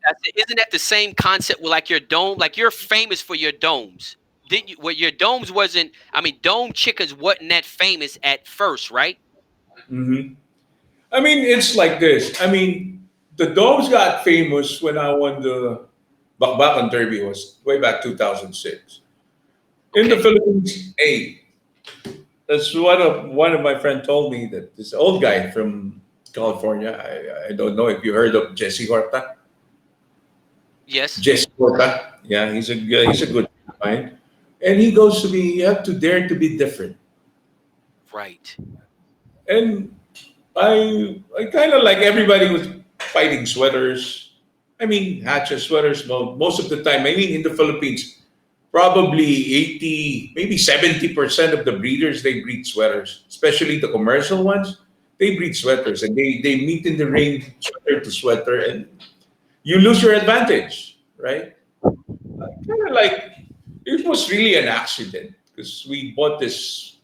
I said, isn't that the same concept with like your dome? Like you're famous for your domes. Didn't you? Well, your domes wasn't. I mean, dome chickens wasn't that famous at first, right? Hmm. I mean, it's like this. I mean, the Domes got famous when I won the Bakbakan Derby, was way back 2006. In the Okay. Philippines, hey, that's one of my friend told me that this old guy from California, I don't know if you heard of Jesse Horta. Yes. Jesse Horta, yeah, he's a good friend of mine. And he goes to me, you have to dare to be different. Right. And I kind of like everybody was fighting sweaters. I mean, hatches, sweaters, most of the time. I mean, in the Philippines, probably 80, maybe 70% of the breeders, they breed sweaters, especially the commercial ones. They breed sweaters and they meet in the ring, sweater to sweater, and you lose your advantage, right? Kind of like it was really an accident because we bought this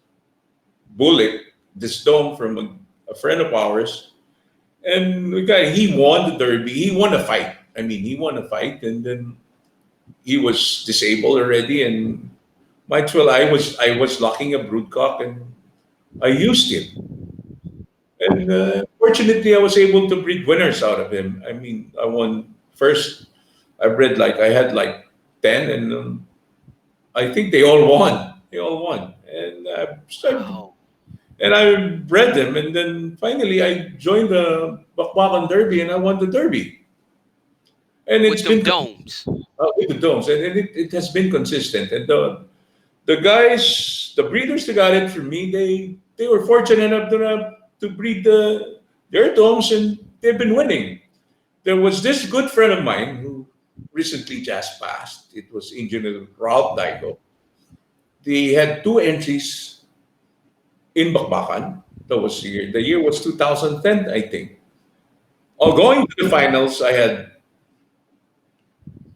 bullet, this dome from a friend of ours. And he won the derby. He won a fight. I mean, he won a fight, and then he was disabled already. And might well, I was locking a broodcock, and I used him. And fortunately, I was able to breed winners out of him. I mean, I won first. I had like 10, and I think they all won. They all won, and Wow. I bred them, and then finally I joined the Bakbakan Derby, and I won the Derby. And With it's them been domes. with the domes, and it has been consistent. And the guys, the breeders that got it from me, they were fortunate enough to breed their domes, and they've been winning. There was this good friend of mine who recently just passed. It was Engineer Ralph Dyko. They had two entries in Bakbakan. That was the year was 2010, I think. All going to the finals, I had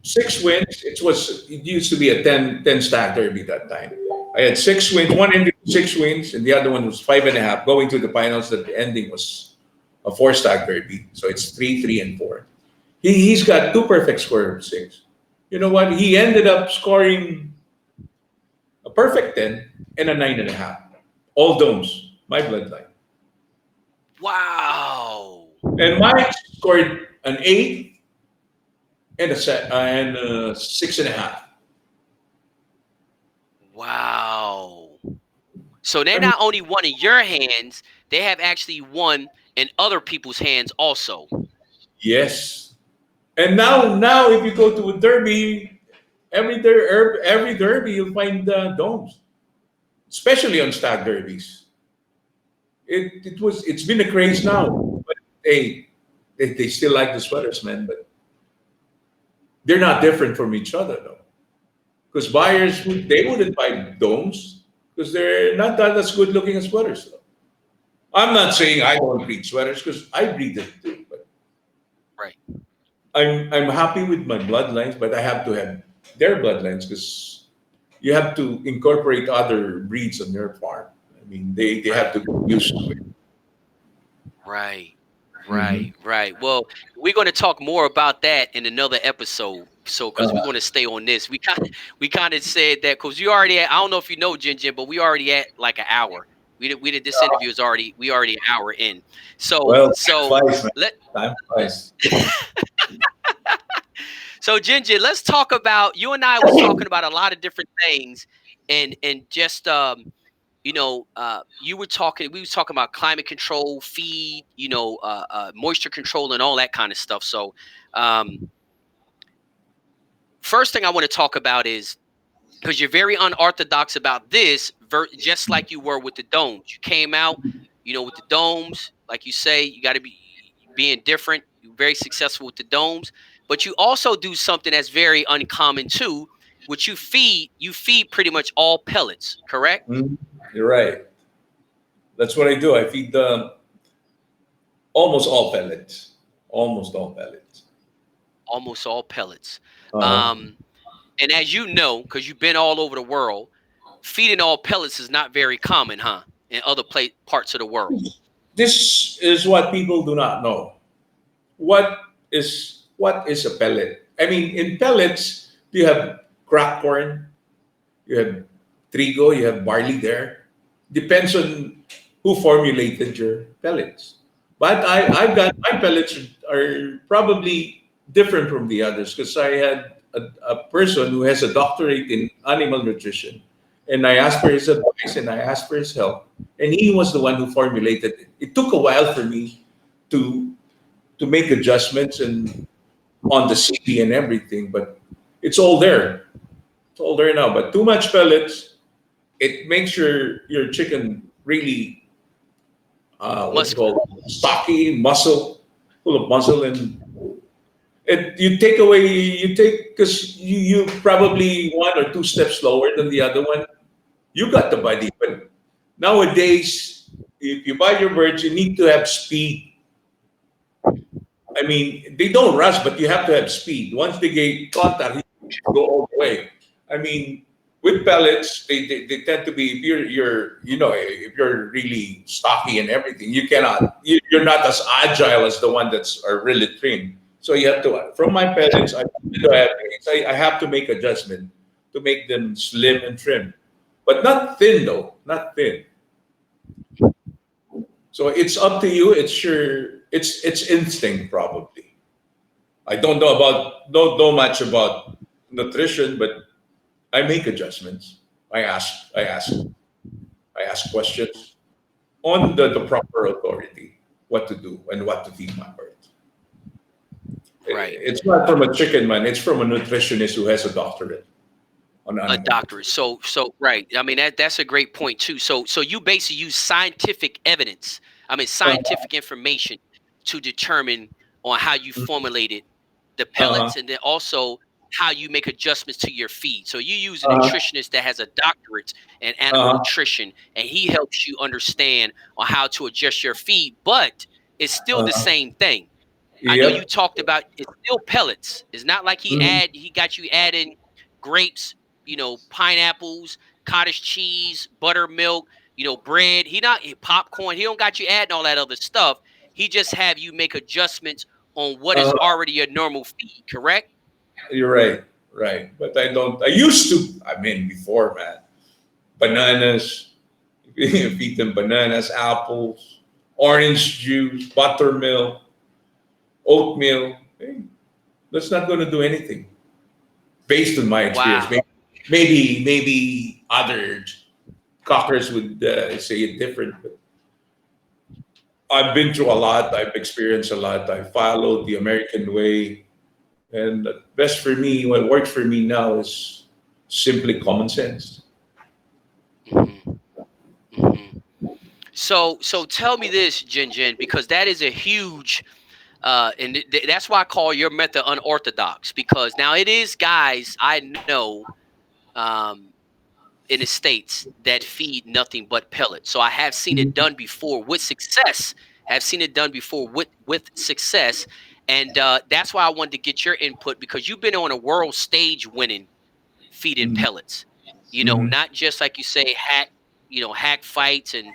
6 wins. It used to be a 10 stag derby that time. I had 6 wins. One ended with 6 wins, and the other one was 5.5. Going to the finals, that the ending was a four stag derby. So it's 3, 3, and 4. He's got two perfect score of six. You know what? He ended up scoring a perfect 10 and a 9.5. All domes. My bloodline. Wow. And Mike scored an 8 and a 6.5. Wow. So they're I mean, not only won in your hands, they have actually won in other people's hands also. yes. And now, if you go to a derby, every derby you'll find domes, especially on stag derbies. It's been a craze now, but hey, they still like the sweaters, man. But they're not different from each other though, because buyers they wouldn't buy domes because they're not that as good looking as sweaters. Though. I'm not saying I don't breed sweaters because I breed them too, but Right. I'm happy with my bloodlines, but I have to have their bloodlines because you have to incorporate other breeds on your farm. I mean, they have Right. to get used to it. Right. Hmm. Right. Well, we're going to talk more about that in another episode. So, because we Uh, want to stay on this, we kind of said that because you already at, I don't know if you know Jin Jin, but we already at like an hour. We did this interview is already we already an hour in. So well, time so flies, man. let Time flies. so Jin Jin, let's talk about you and I was talking about a lot of different things, and just we was talking about climate control, feed, moisture control, and all that kind of stuff. So, um, first thing I want to talk about is because you're very unorthodox about this, just like you were with the domes. You came out, with the domes, like you say, you got to be being different. You're very successful with the domes, but you also do something that's very uncommon too, which you feed pretty much all pellets, correct? Mhm. You're right. That's what I do. I feed almost all pellets. Almost all pellets. Almost all pellets. Uh, Um, and as you know, because you've been all over the world, feeding all pellets is not very common, huh? In other parts of the world. this is what people do not know. What is a pellet? I mean, in pellets, you have cracked corn, you have trigo, you have barley there. Depends on who formulated your pellets. But I've got my pellets are probably different from the others because I had a person who has a doctorate in animal nutrition. And I asked for his advice and I asked for his help. And he was the one who formulated it. It took a while for me to make adjustments and on the CD and everything, but it's all there. It's all there now. But too much pellets, it makes your chicken really what you Muscular. call stocky, muscle, full of muscle, and you take away you take because you probably one or two steps slower than the other one. You got the body, but nowadays, if you buy your birds, you need to have speed. I mean, they don't rush, but you have to have speed. Once they get contact, you should go all the way. I mean, with pellets, they tend to be if if you're really stocky and everything, you're not as agile as the one that's are really thin. So you have to from my pellets, I have to make adjustment to make them slim and trim, but not thin though, not thin. So it's up to you. It's instinct probably. I don't know much about nutrition, but I make adjustments. I ask questions on the proper authority, what to do and what to feed my birds. Right. It's not from a chicken man, it's from a nutritionist who has a doctorate on A animal doctorate. nutrition. So right. I mean that's a great point too. So you basically use scientific evidence. I mean Uh-huh. scientific information to determine on how you formulated the Uh-huh. pellets and then also how you make adjustments to your feed. So you use a Uh-huh. nutritionist that has a doctorate in animal Uh-huh. nutrition and he helps you understand on how to adjust your feed, but it's still the Uh-huh. same thing. I know you Yep. talked about it's still pellets. It's not like Mhm. he got you adding grapes, pineapples, cottage cheese, buttermilk, bread. He not popcorn. He don't got you adding all that other stuff. He just have you make adjustments on what is Uh-huh. already a normal feed, correct? You're right. Right. But I don't I used to I mean before, man. Bananas, feed them bananas, apples, orange juice, buttermilk, oatmeal. Hey, that's not going to do anything, based on my experience. Wow. Maybe other cockers would say it different. But I've been through a lot. I've experienced a lot. I followed the American way, and the best for me, what works for me now is simply common sense. Hmm. Hmm. So tell me this, Jin, because that is a huge that's why I call your method unorthodox because now it is guys I know um, in the states that feed nothing but pellets. So I have seen it Mhm. done before with success. Have seen it done before with success, and that's why I wanted to get your input because you've been on a world stage winning feeding Mhm. pellets. Mm-hmm. not just like you say, hack fights and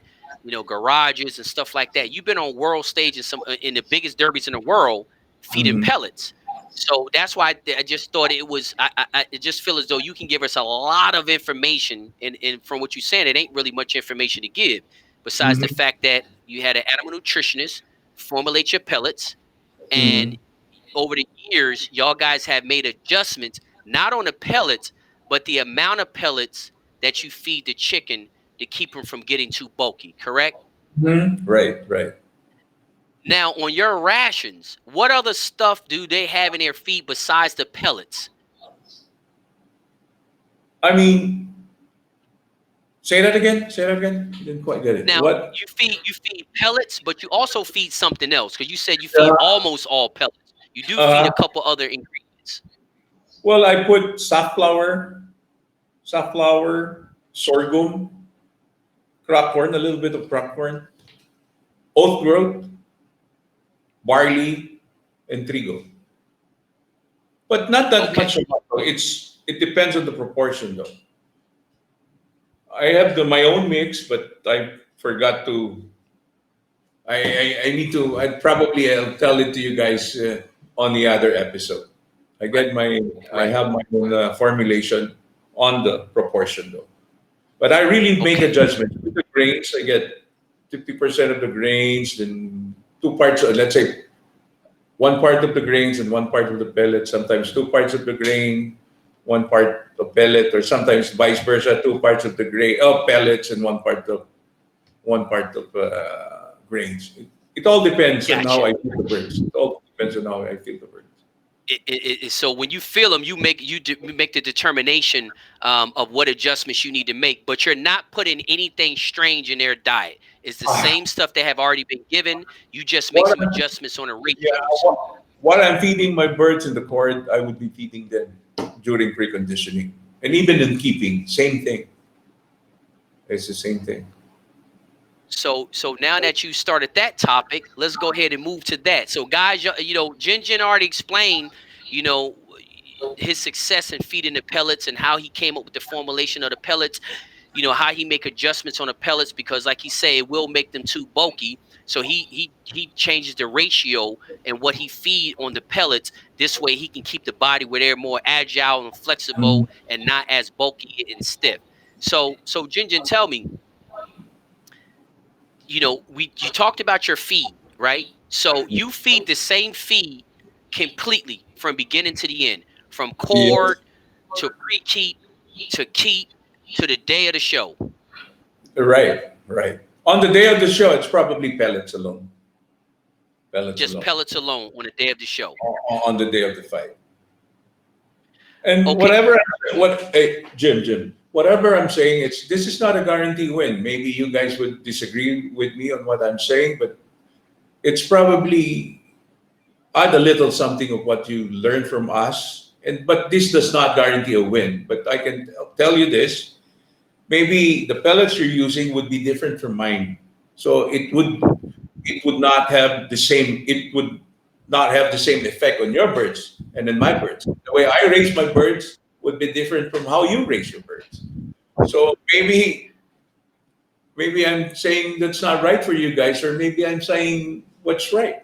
garages and stuff like that. You've been on world stages, some in the biggest derbies in the world, feeding Mm-hmm. pellets. So that's why I just thought it was. I just feel as though you can give us a lot of information, and from what you're saying, it ain't really much information to give, besides the Mm-hmm. fact that you had an animal nutritionist formulate your pellets, and Mm-hmm. over the years, y'all guys have made adjustments, not on the pellets, but the amount of pellets that you feed the chicken to keep them from getting too bulky, correct? Mm-hmm. Right, right. Now, on your rations, what other stuff do they have in their feed besides the pellets? I mean, say that again. Say that again. Didn't quite get it. Now, What? you feed pellets, but you also feed something else because you said you feed Uh, almost all pellets. You do feed uh, a couple other ingredients. well, I put safflower, sorghum, crop corn, a little bit of crop corn, oat growth, barley, and trigo. But not that Okay, much amount. It depends on the proportion though. I have my own mix, but I forgot to. I need to. I'll tell it to you guys on the other episode. right, I right. have my own formulation on the proportion though. But I really make Okay, adjustments with the grains. I get 50% of the grains, then two parts. Let's say one part of the grains and one part of the pellet. Sometimes two parts of the grain, one part of pellet, or sometimes vice versa, two parts of the grain of pellets and one part of grains. It all depends on how gotcha. I feel the birds. It all depends on how I feel the birds. So when you feel them, you make the determination of what adjustments you need to make, but you're not putting anything strange in their diet. It's the Ah, same stuff that have already been given. You just make what some I'm, adjustments on the yeah, ratios. what I'm feeding my birds in the cord, I would be feeding them during preconditioning, and even in keeping, same thing. It's the same thing. So now that you started that topic, let's go ahead and move to that. So guys, Jin already explained, you know, his success in feeding the pellets and how he came up with the formulation of the pellets. How he make adjustments on the pellets because, like he say, it will make them too bulky. So he changes the ratio and what he feed on the pellets. This way, he can keep the body where they're more agile and Mhm. flexible and not as bulky and stiff. So Jin, tell me, you talked about your feed, right? So you feed the same feed completely from beginning to the end, from cord Yes. to pre-keep to keep to the day of the show. Right, right. On the day of the show, it's probably pellets alone. Pellets Just alone. pellets alone on the day of the show. On the day of the fight. And Okay, hey, Jim, whatever I'm saying, this is not a guarantee win. Maybe you guys would disagree with me on what I'm saying, but it's probably add a little something of what you learned from us. And but this does not guarantee a win. But I can tell you this: maybe the pellets you're using would be different from mine, so it would not have the same effect on your birds and then my birds. The way I raise my birds would be different from how you raise your birds. So maybe I'm saying that's not right for you guys, or maybe I'm saying what's right.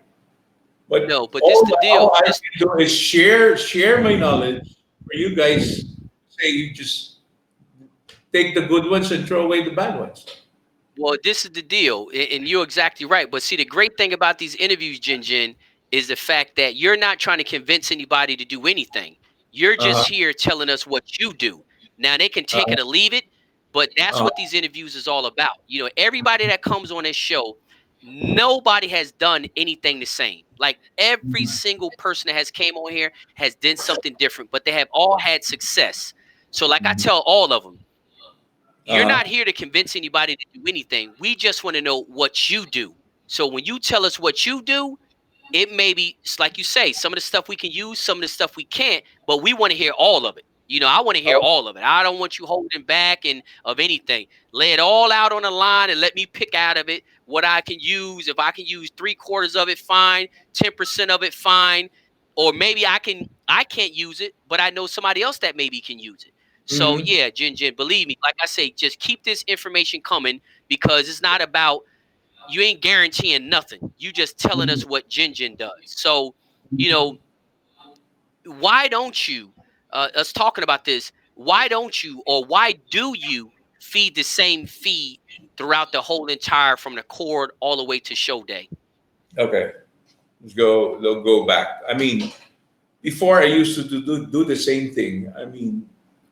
But no, but this the all deal. I This can do is share my knowledge for you guys. Say you just take the good ones and throw away the bad ones. Well, this is the deal, and you're exactly right. But see, the great thing about these interviews, Jin, is the fact that you're not trying to convince anybody to do anything. You're Uh-huh. just here telling us what you do. Now they can take it or leave it, but that's Uh-huh. what these interviews is all about. Everybody that comes on this show, nobody has done anything the same. Like every single person that has came on here has done something different, but they have all had success. So, like I tell all of them, you're Uh-huh. not here to convince anybody to do anything. We just want to know what you do. So when you tell us what you do, it may be it's like you say, some of the stuff we can use, some of the stuff we can't, but we want to hear all of it. I want to hear Oh, all of it. I don't want you holding back and of anything. Lay it all out on the line and let me pick out of it what I can use. If I can use 3/4 of it, fine. 10% of it, fine. Or maybe I can't use it, but I know somebody else that maybe can use it. So yeah, Jin, believe me, like I say, just keep this information coming because it's not about you ain't guaranteeing nothing. You just telling us what Jin does. So, you know, why don't you us talking about this, why don't you or why do you feed the same feed throughout the whole entire from the cord all the way to show day? Okay, let's go back. I mean, before I used to do the same thing. I mean,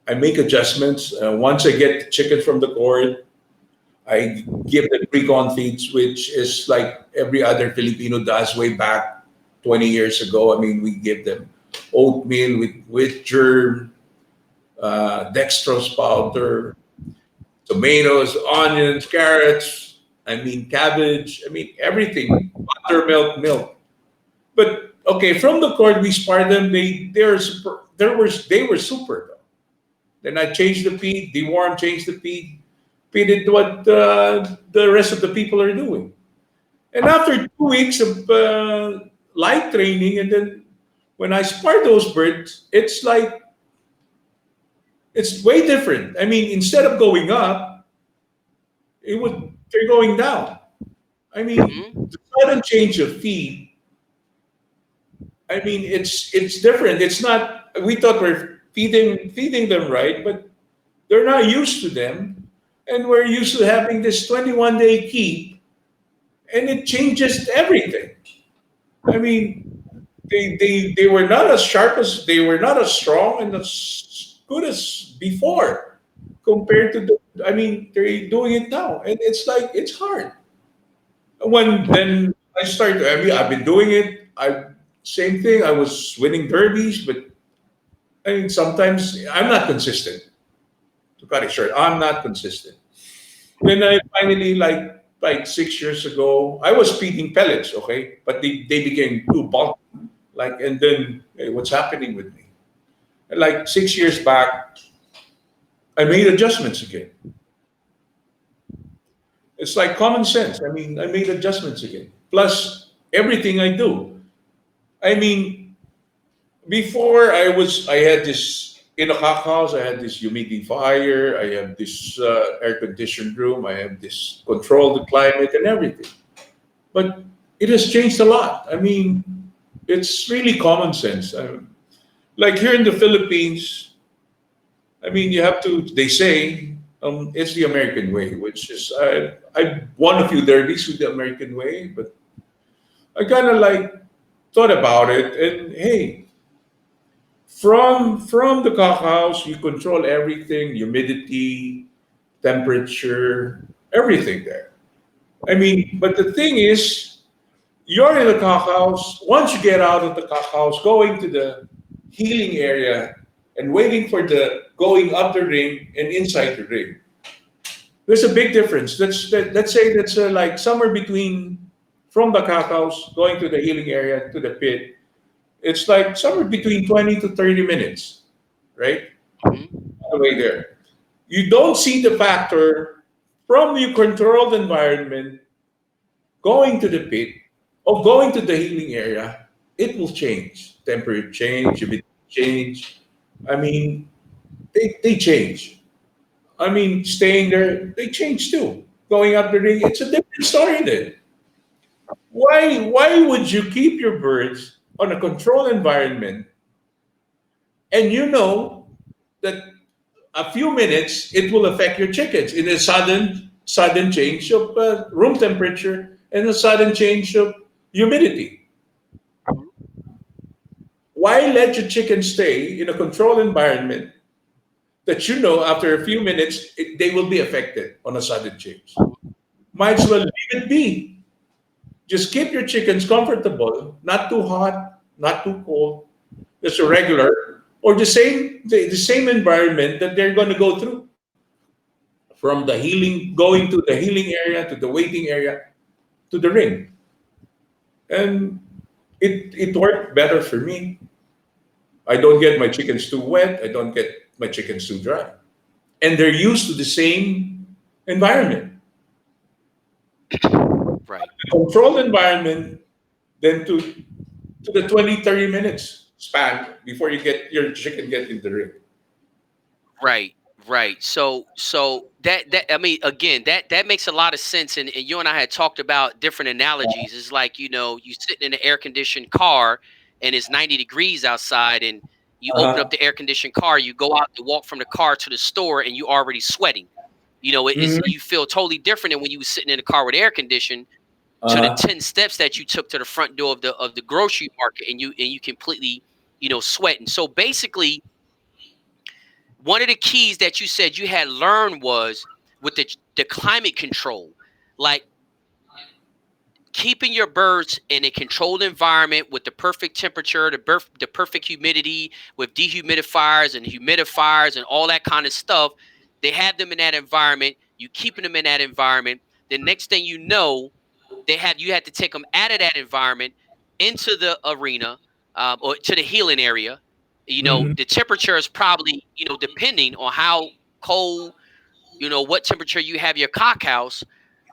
I make adjustments. Once I get the chicken from the cord, I give the pre-con feeds, which is like every other Filipino does way back 20 years ago. I mean, we give them oatmeal with germ, dextrose powder, tomatoes, onions, carrots. I mean, cabbage. I mean, everything. Buttermilk, milk. But okay, from the cord we spar them. They're super. They were super though. Then I changed the feed, deworm, changed the feed, feed it what the rest of the people are doing. And after 2 weeks of light training, and then when I spar those birds, it's like it's way different. I mean, instead of going up, they're going down. I mean, Hmm. the sudden change of feed. I mean, it's different. It's not. We thought we're feeding them right, but they're not used to them, and we're used to having this 21-day keep, and it changes everything. I mean, they were not as sharp as they were not as strong and as good as before compared to the. I mean, they're doing it now, and it's like it's hard. When then I started. I mean, I've been doing it. I same thing. I was winning derbies, but I mean, sometimes I'm not consistent. To cut it short, I'm not consistent. Then I finally like 6 years ago, I was feeding pellets, okay, but they became too bulky. Like, and then hey, what's happening with me? And like 6 years back, I made adjustments again. It's like common sense. I mean, I made adjustments again. Plus everything I do. I mean, before I had this in a cock house. I had this humidifier. I have this air conditioned room. I have this control the climate and everything. But it has changed a lot. I mean, it's really common sense. Like here in the Philippines, I mean, you have to. They say it's the American way, which is I won a few derbies with the American way, but I kind of like thought about it, and hey, from the cockhouse, you control everything, humidity, temperature, everything there. I mean, but the thing is, you're in the cockhouse. Once you get out of the cockhouse, going to the healing area and waiting for the going up the ring and inside the ring. There's a big difference. Let's say that's like somewhere between from the cockhouse going to the healing area to the pit. It's like somewhere between 20 to 30 minutes, right? Hmm. The way there. You don't see the factor from your controlled environment going to the pit or going to the healing area. It will change. Temperature change, humidity change. I mean, they change. I mean, staying there, they change too. Going up the ring, it's a different story then. Why would you keep your birds on a controlled environment and you know that a few minutes it will affect your chickens in a sudden change of room temperature and a sudden change of humidity. Why let your chicken stay in a controlled environment that you know after a few minutes they will be affected on a sudden change? Might as well leave it be. Just keep your chickens comfortable, not too hot, not too cold, just a regular or the same environment that they're going to go through from the healing going to the healing area to the waiting area to the ring. And it worked better for me. I don't get my chickens too wet. I don't get my chickens too dry. And they're used to the same environment. Right. Controlled environment, then to the 20 30 minutes span before you get your chicken get in the ring. Right, right. So that I mean, again, that makes a lot of sense. And you and I had talked about different analogies. It's like, you sitting in an air conditioned car and it's 90 degrees outside, and you open up Uh-huh. the air conditioned car, you go out to walk from the car to the store, and you already sweating. It's, Hmm. you feel totally different than when you was sitting in a car with air conditioning, to the Uh-huh. 10 steps that you took to the front door of the grocery market, and you completely, sweating. So basically, one of the keys that you said you had learned was with the climate control, like keeping your birds in a controlled environment with the perfect temperature, the perfect humidity, with dehumidifiers and humidifiers and all that kind of stuff. They have them in that environment. You keeping them in that environment. The next thing you know, you had to take them out of that environment into the arena, or to the healing area. Hmm. The temperature is probably, depending on how cold, what temperature you have your cock house,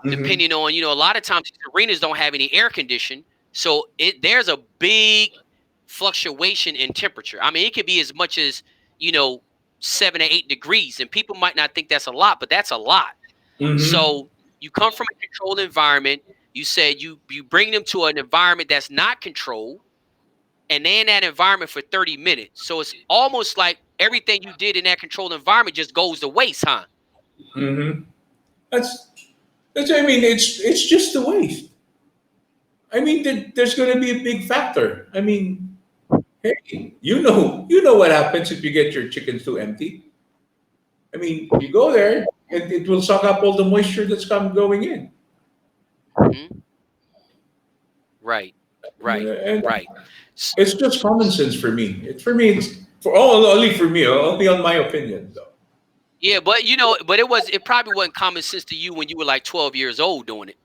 Hmm. depending on, a lot of times these arenas don't have any air condition. So there's a big fluctuation in temperature. I mean, it could be as much as, you know, 7 or 8 degrees. And people might not think that's a lot, but that's a lot. Hmm. So you come from a controlled environment. You said you bring them to an environment that's not controlled, and they're in that environment for 30 minutes. So it's almost like everything you did in that controlled environment just goes to waste, huh? Hmm. That's I mean, it's just the waste. I mean, there's going to be a big factor. I mean, hey, you know what happens if you get your chickens too empty. I mean, you go there, and it will suck up all the moisture that's going in. Hmm. Right, right, And right. S- it's just common sense for me. It's for all only for me, only on my opinion, though. Yeah, but but it probably wasn't common sense to you when you were like 12 years old doing it.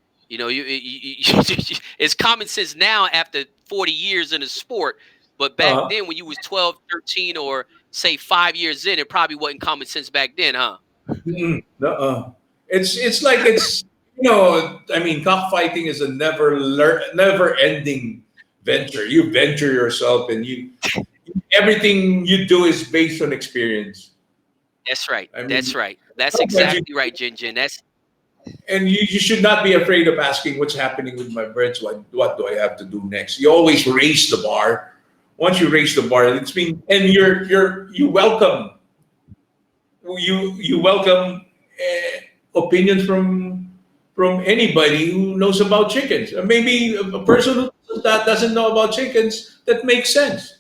It's common sense now after 40 years in the sport, but back Uh-huh. then when you was 12, 13, or say 5 years in, it probably wasn't common sense back then, huh? Mm-mm. Uh-uh. It's like I mean, cockfighting is a never ending venture. You venture yourself, and you everything you do is based on experience. That's right. I That's mean, right. That's sometimes exactly right, Jin Jin. That's and you should not be afraid of asking what's happening with my birds. What do I have to do next? You always raise the bar. Once you raise the bar, it's been and you welcome you welcome opinions from anybody who knows about chickens. Maybe a person that doesn't know about chickens, that makes sense.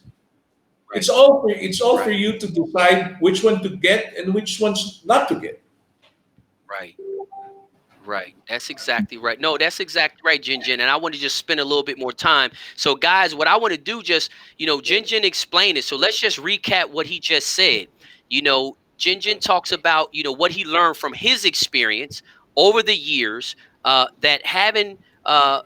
right. It's all for Right. you to decide which one to get and which ones not to get. Right. Right. That's exactly right. No, that's exactly right, Jin Jin. And I want to just spend a little bit more time. So, guys, what I want to do, just, Jin Jin explained it. So let's just recap what he just said. Jin Jin talks about, what he learned from his experience over the years, that having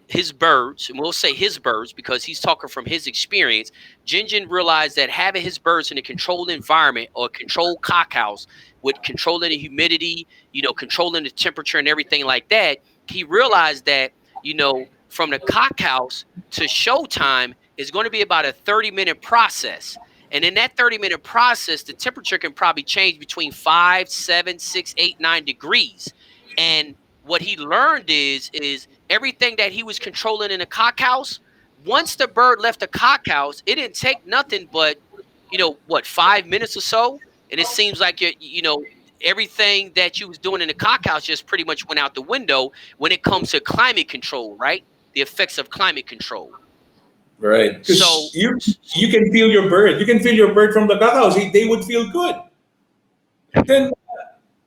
his birds, and we'll say his birds because he's talking from his experience. Jin Jin realized that having his birds in a controlled environment or a controlled cock house with controlling the humidity, controlling the temperature and everything like that, he realized that, from the cock house to showtime is going to be about a 30-minute process. And in that 30-minute process, the temperature can probably change between 5, 7, 6, 8, 9 degrees. And what he learned is everything that he was controlling in the cock house, once the bird left the cock house, it didn't take nothing but, what, 5 minutes or so, and it seems like everything that you was doing in the cock house just pretty much went out the window when it comes to climate control, right? The effects of climate control. Right. So, Because you can feel your bird. You can feel your bird from the cockhouse. They would feel good. And then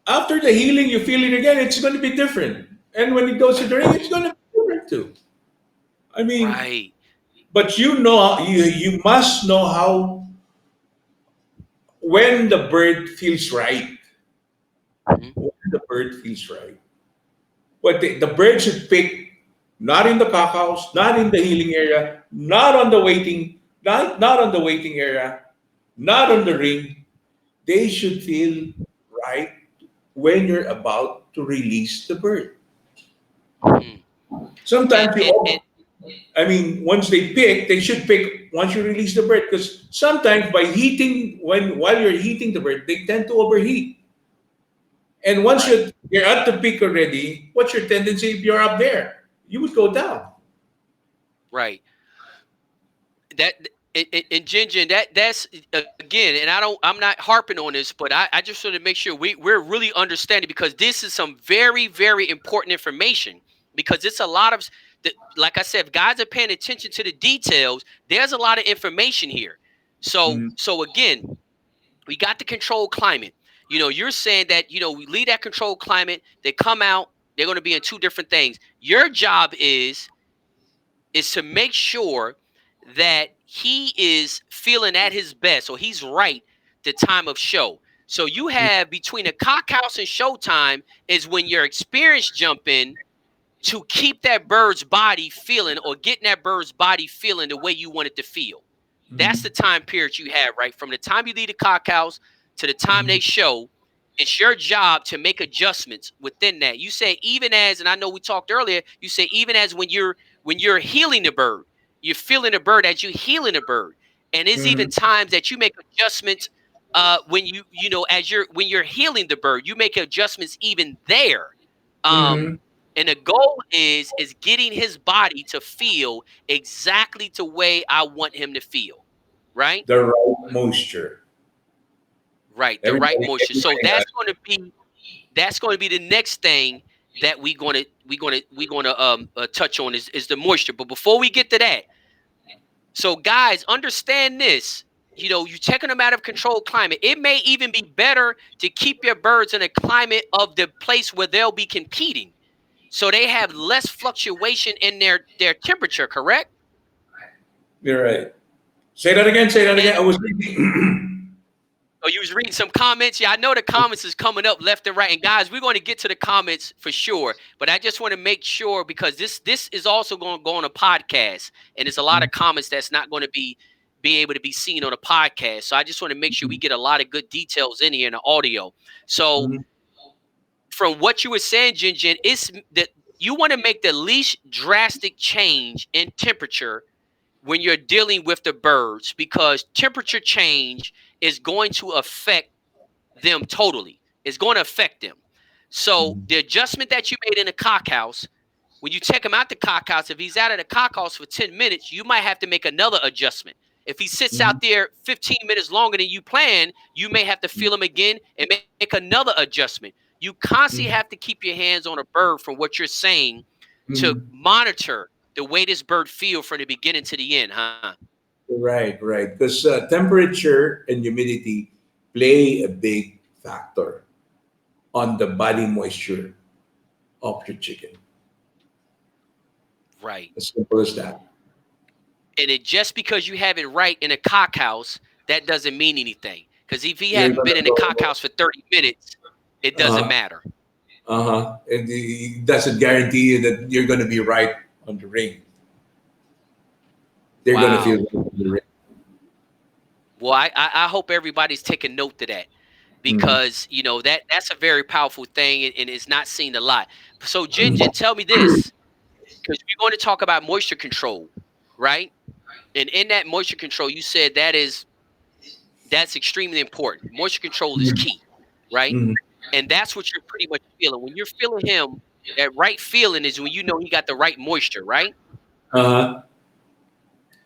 after the healing, you feel it again. It's going to be different. And when it goes to the ring, it's going to be different too. I mean, right. but you must know how when the bird feels right. Mhm. When the bird feels right. But the bird should pick not in the cockhouse, not in the healing area, not on the waiting area, not on the ring. They should feel right when you're about to release the bird. Mhm. And Sometimes you and and open. I mean, once they pick, they should pick once you release the bird because sometimes by heating, while you're heating the bird, they tend to overheat. And once Right. you're at the peak already, what's your tendency if you're up there? You would go down. Right. That and Ginger, that's again, and I'm not harping on this, but I just want to make sure we're really understanding because this is some very, very important information because it's a lot of like I said, if guys are paying attention to the details, there's a lot of information here. So Mhm. so again, we got the controlled climate. You're saying that, we leave that controlled climate, they come out, they're going to be in two different things. Your job is to make sure that he is feeling at his best or he's right the time of show. So you have between the cockhouse and showtime is when your experience jump in to keep that bird's body feeling or getting that bird's body feeling the way you want it to feel. That's the Mhm. time period you have, right? From the time you leave the cockhouse to the time they Mhm. show, it's your job to make adjustments within that. You say even as, and I know we talked earlier, you say even as when you're healing the bird, you're feeling the bird as you're healing the bird. And it's even Mhm. times that you make adjustments when as when you're healing the bird, you make adjustments even there. Um, Mhm. and the goal is getting his body to feel exactly the way I want him to feel. Right? The right moisture. Right. The right moisture. So Everybody has. that's going to be the next thing that we gonna touch on is the moisture. But before we get to that, so guys, understand this. You're taking them out of controlled climate. It may even be better to keep your birds in a climate of the place where they'll be competing. So they have less fluctuation in their temperature, correct? You're right. Say that again. Say that again. And I was thinking. oh, you was reading some comments. Yeah, I know the comments is coming up left and right. And guys, we're going to get to the comments for sure. But I just want to make sure because this is also going to go on a podcast, and there's a lot of comments that's not going to be able to be seen on a podcast. So I just want to make sure we get a lot of good details in here in the audio. So Mhm. from what you were saying, Jinjin, it's that you want to make the least drastic change in temperature when you're dealing with the birds because temperature change is going to affect them totally. It's going to affect them. So Mhm. the adjustment that you made in the cockhouse, when you take him out the cockhouse, if he's out of the cockhouse for 10 minutes, you might have to make another adjustment. If he sits out Mhm. there 15 minutes longer than you plan, you may have to feel him again and make another adjustment. You constantly have Mhm. to keep your hands on a bird from what you're saying to Mhm. monitor the way this bird feel from the beginning to the end, huh? Right, right. Because temperature and humidity play a big factor on the body moisture of your chicken. Right. As simple as that. And it just because you have it right in a cockhouse, that doesn't mean anything. Because if he You're hadn't been gonna in the go. cockhouse for 30 minutes, it doesn't Uh matter. huh. It doesn't guarantee you that you're gonna be right on the ring. They're gonna feel Wow. right on the ring. Well, I hope everybody's taking note to that Mhm. because that's a very powerful thing and it's not seen a lot. So Jinjin, tell me this, because we're going to talk about moisture control, right? And in that moisture control, you said that's extremely important. Moisture control is Mhm. key, right? Mhm. And that's what you're pretty much feeling. When you're feeling him, that right feeling is when you know he got the right moisture, right? Uh-huh.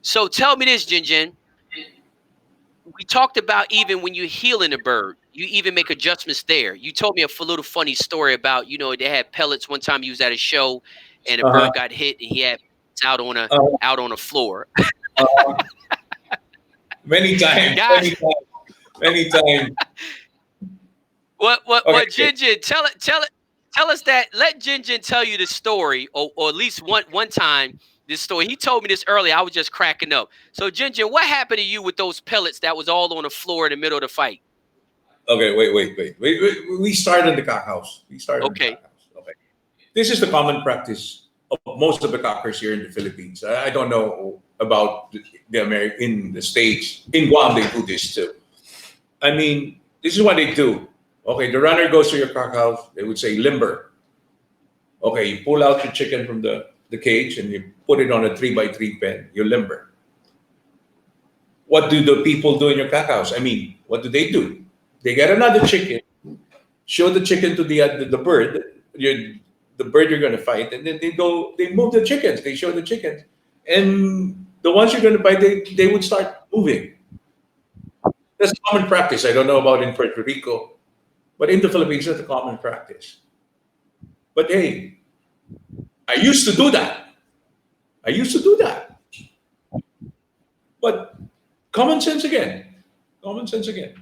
So tell me this, Jinjin. We talked about even when you're healing a bird, you even make adjustments there. You told me a little funny story about, they had pellets one time you was at a show and a Uh-huh. bird got hit and he had it's out on a Uh-huh. out on the floor. Uh-huh. Many times, Guys, many times, many times. what Okay. Jinjin, tell us that let Jinjin tell you the story or at least one time this story. He told me this earlier. I was just cracking up. So Jinjin, what happened to you with those pellets that was all on the floor in the middle of the fight? Okay, we start in the cock house. We start in the Okay. cock house. Okay. This is the common practice of most of the cockers here in the Philippines. I don't know about the in the States. In Guam, they do this too. I mean, this is what they do. Okay, the runner goes to your cock house. They would say limber. Okay, you pull out your chicken from the the cage and you put it on a 3 by 3 pen, you limber. What do the people do in your cock house? I mean, what do? They get another chicken, show the chicken to the bird, the bird you're going to fight, and then they move the chickens. They show the chickens, and the ones you're going to fight, they would start moving. That's common practice. I don't know about in Puerto Rico, but in the Philippines, that's a common practice. But hey, I used to do that. I used to do that. But common sense again. Common sense again.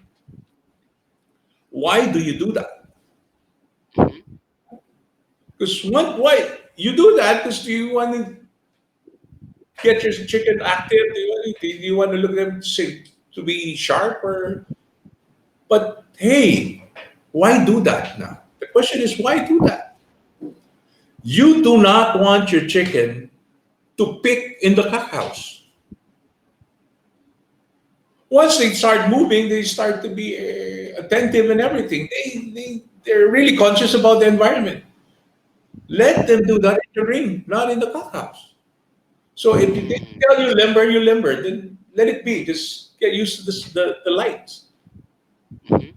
Why do you do that? Mhm. Because why you do that? Because do you want to get your chicken active? Do you want to look at them to be sharp or? But hey, why do that now? The question is why do that? You do not want your chicken to pick in the cock house. Once they start moving, they start to be attentive and everything. They're really conscious about the environment. Let them do that in the ring, not in the cock house. So if they Mhm. tell you limber, then let it be. Just get used to the lights. Mhm.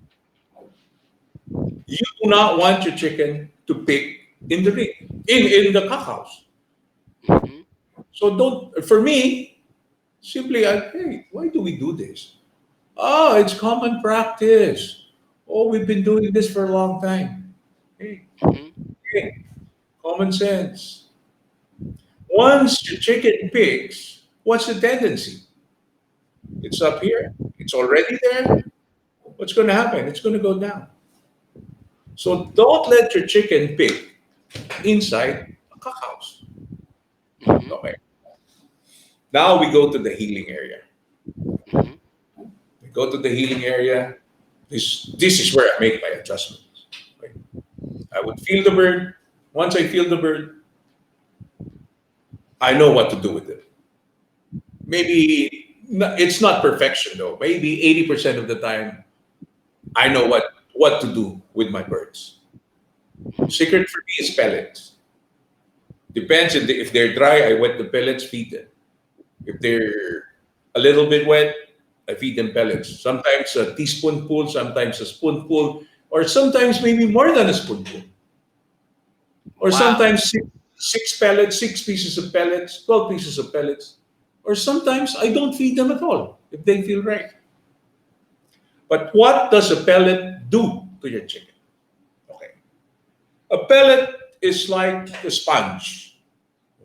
You do not want your chicken to pick in the ring, in the cock house. Mhm. So don't. For me, simply, hey, why do we do this? Oh, it's common practice. Oh, we've been doing this for a long time. Hey, Mhm. hey, common sense. Once your chicken picks, what's the tendency? It's up here. It's already there. What's going to happen? It's going to go down. So don't let your chicken pick inside a cockhouse. Okay. Mhm. Now we go to the healing area. Mhm. We go to the healing area. This is where I make my adjustments. Okay. I would feel the bird. Once I feel the bird, I know what to do with it. Maybe it's not perfection though. Maybe 80% of the time, I know what to do with my birds. Secret for me is pellets. Depends if they're dry, I wet the pellets, feed them. If they're a little bit wet, I feed them pellets. Sometimes a teaspoonful, sometimes a spoonful, or sometimes maybe more than a spoonful. Or Wow. sometimes six pellets, 6 pieces of pellets, 12 pieces of pellets. Or sometimes I don't feed them at all if they feel right. But what does a pellet do to your chicken? Okay. A pellet is like a sponge.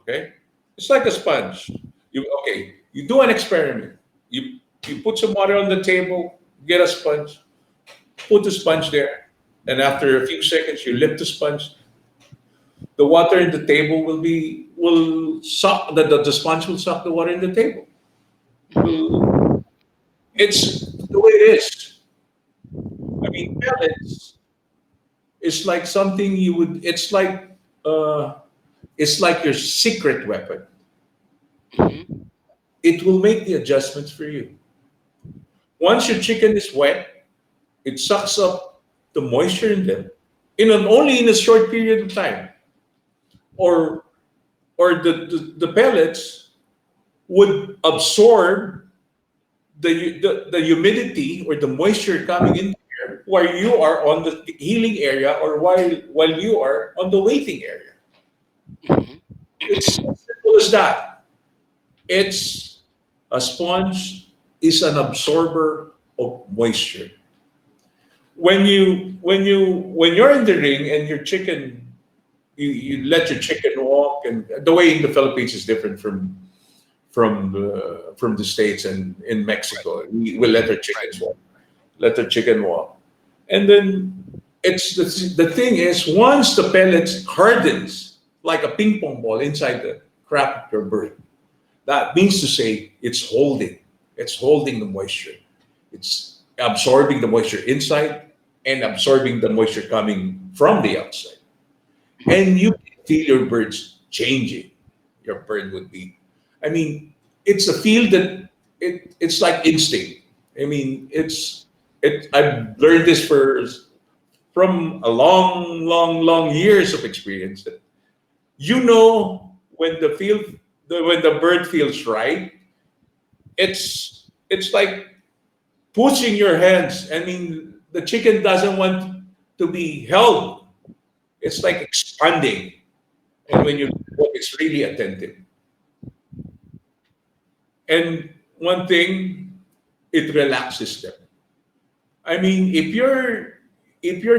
Okay? It's like a sponge. You do an experiment. You put some water on the table, get a sponge, put the sponge there, and after a few seconds you lift the sponge. The water in the table will suck the sponge will suck the water in the table. Will Mhm. It's the way it is. I mean, pellets is like something you would. Uh, it's like your secret weapon. Mhm. It will make the adjustments for you. Once your chicken is wet, it sucks up the moisture in them only in a short period of time. Or the pellets would absorb the humidity or the moisture coming in there while you are on the healing area or while you are on the waiting area. Mhm. It's as simple as that. It's a sponge is an absorber of moisture. When you're in the ring and your chicken you let your chicken walk, and the way in the Philippines is different from the states and in Mexico. We let our Right. chickens walk. Let the chicken walk, and then the thing is once the pellets hardens like a ping pong ball inside the crap of your bird. That means to say it's holding the moisture. It's absorbing the moisture inside and absorbing the moisture coming from the outside. And you can feel your birds changing. Your bird would be. I mean, it's a feel that it's like instinct. I mean, I've learned this from a long, long, long years of experience that you know when when the bird feels right, it's like pushing your hands. I mean, the chicken doesn't want to be held. It's like expanding. And when you look, it's really attentive. And one thing, it relaxes them. I mean, if your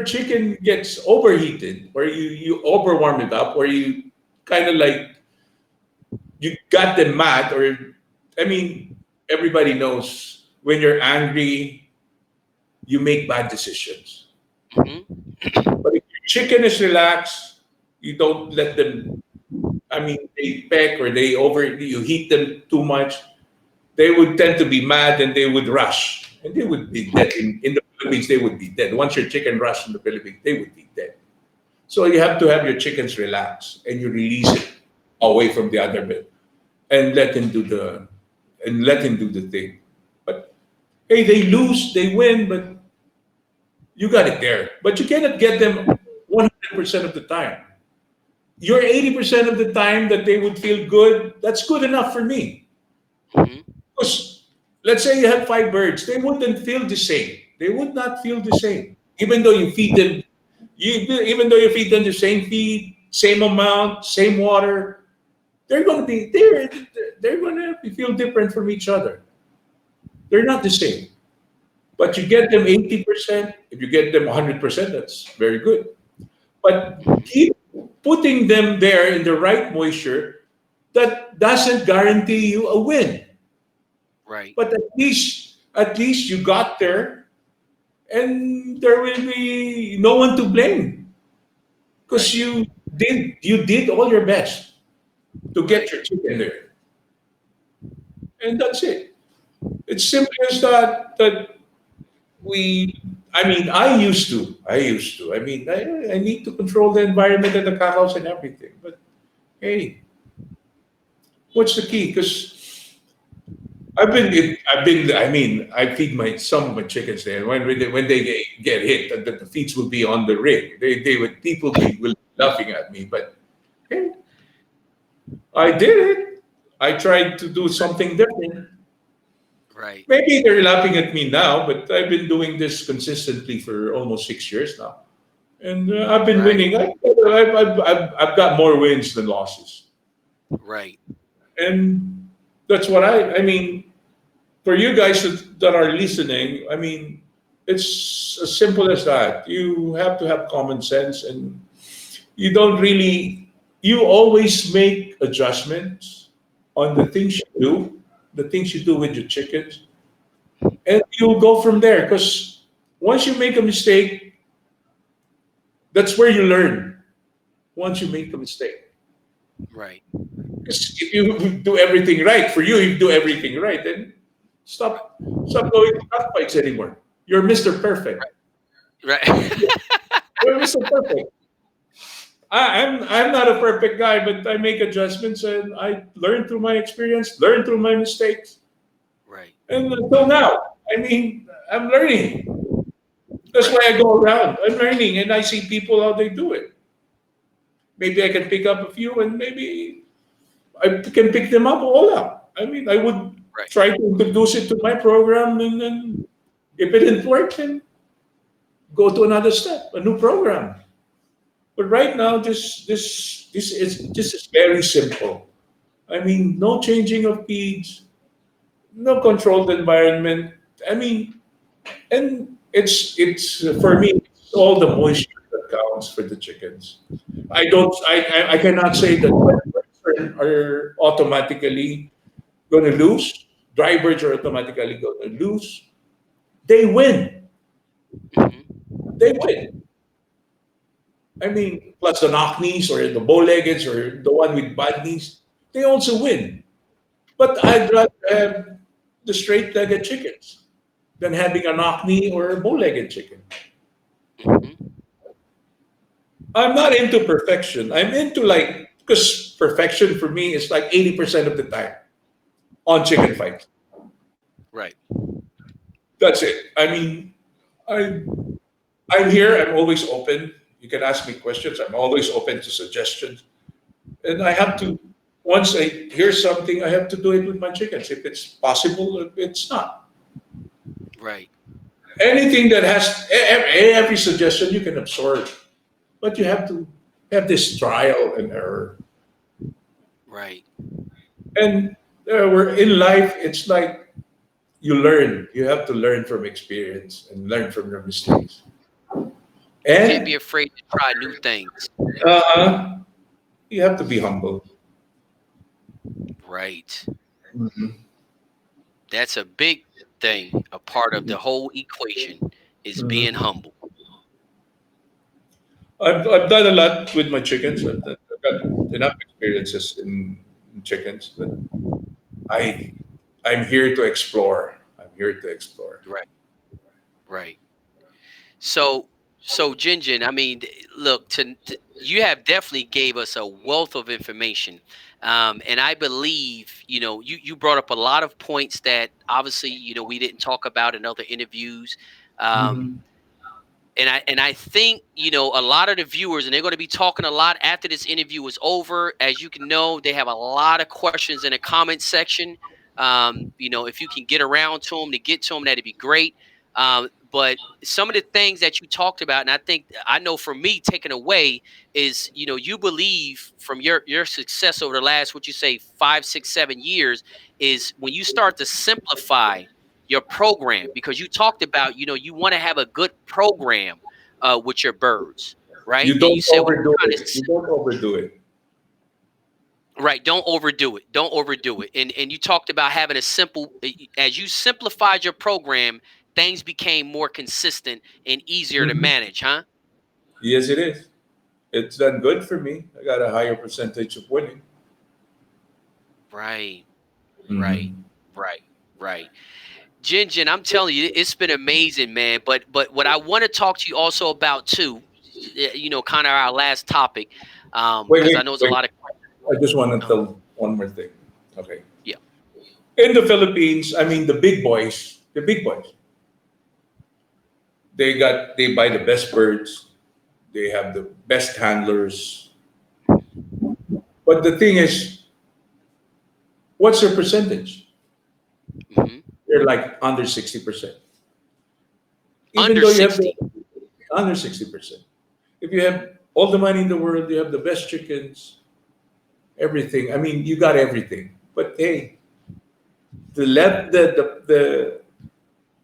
chicken gets overheated, or you overwarm it up, or you kind of like you got them mad, or I mean, everybody knows when you're angry, you make bad decisions. Hmm. But if your chicken is relaxed, you don't let them. I mean, they peck or you heat them too much. They would tend to be mad and they would rush, and they would be dead. In the Philippines, they would be dead. Once your chicken rushed in the Philippines, they would be dead. So you have to have your chickens relax and you release it away from the other bit and let him do the thing. But hey, they lose, they win, but you got it there. But you cannot get them 100% of the time. Your 80% of the time that they would feel good, that's good enough for me. Hmm. Because let's say you have five birds, they wouldn't feel the same. They would not feel the same. Even though you feed them the same feed, same amount, same water, they're gonna feel different from each other. They're not the same. But you get them 80%, if you get them 100%, that's very good. But Hmm. keep putting them there in the right moisture, that doesn't guarantee you a win. Right. But at least you got there, and there will be no one to blame because Right. you did all your best to get Right. your chicken there, and that's it. It's simple as that. That we, I mean, I used to. I mean, I need to control the environment and the cows and everything. But hey, what's the key? Because I mean, I feed some of my chickens there. And when they get hit, the feeds will be on the ring. People will be laughing at me. But hey, I did it. I tried to do something different. Right. Maybe they're laughing at me now, but I've been doing this consistently for almost 6 years now, and I've been Right. winning. I've got more wins than losses, Right. and that's what I mean. For you guys that are listening, I mean, it's as simple as that. You have to have common sense, and you don't really. You always make adjustments on the things you do with your chickens, and you'll go from there. Because once you make a mistake, that's where you learn. Once you make a mistake, Right. because if you do everything right, for you, you do everything right, then stop going to cockfights anymore. You're Mr. Perfect. Right. You're Mr. Perfect. I'm not a perfect guy, but I make adjustments and I learn through my experience, learn through my mistakes, Right. and until now, I mean, I'm learning. That's why Right. I go around. I'm learning, and I see people how they do it. Maybe I can pick up a few, and maybe I can pick them up all up. I mean, I would Right. try to introduce it to my program, and then if it didn't work, then go to another step, a new program. But right now, this is very simple. I mean, no changing of feeds, no controlled environment. I mean, and it's for me, it's all the moisture that counts for the chickens. I cannot say that wet birds are automatically going to lose. Dry birds are automatically going to lose. They win. Hmm. They win. I mean, plus the knock knees or the bow leggeds or the one with bad knees, they also win. But I'd rather have the straight legged chickens than having a knock knee or a bow legged chicken. Hmm. I'm not into perfection. I'm into like, because perfection for me is like 80% of the time on chicken fights. Right. That's it. I mean, I I'm here. I'm always open. You can ask me questions. I'm always open to suggestions. And I have to. Once I hear something, I have to do it with my chickens. If it's possible, if it's not. Right. Anything that has every suggestion you can absorb, but you have to have this trial and error. Right. And we're in life. It's like you learn. You have to learn from experience and learn from your mistakes. Can't be And afraid to try new things. uh, you have to be humble. Right. Mhm. That's a big thing. A part of the whole equation is being Mhm. humble. I've done a lot with my chickens. I've got enough experiences in chickens, but I I'm here to explore. I'm here to explore. Right. Right. So, so Jinjin, I mean, look, you have definitely gave us a wealth of information, and I believe, you brought up a lot of points that obviously, we didn't talk about in other interviews. Um, Mhm. and I think a lot of the viewers, and they're going to be talking a lot after this interview is over. As you can know, they have a lot of questions in the comment section. If you can get around to them to get to them, that'd be great. But some of the things that you talked about, and I know for me, taken away is you believe from your success over the last, what you say, 5, 6, 7 years, is when you start to simplify your program, because you talked about you want to have a good program with your birds, right? You And you don't said when you overdo kind of it. You don't overdo it. right, don't overdo it, and you talked about having a simple, as you simplified your program, things became more consistent and easier to Mhm. manage, huh? Yes, it is. It's done good for me. I got a higher percentage of winning. Right, right, Mhm. right, right. Jinjin, I'm telling you, it's been amazing, man. But what I want to talk to you also about too, kind of our last topic, Wait, because wait, I know there's a wait. lot of I just want to uh, tell one more thing. Okay. yeah, In the Philippines, I mean the big boys, they buy the best birds, they have the best handlers. But the thing is, what's their percentage? hmm They're like under 60%. Even under though you have the 60. under 60%. If you have all the money in the world, you have the best chickens, everything. I mean, you got everything. But hey, the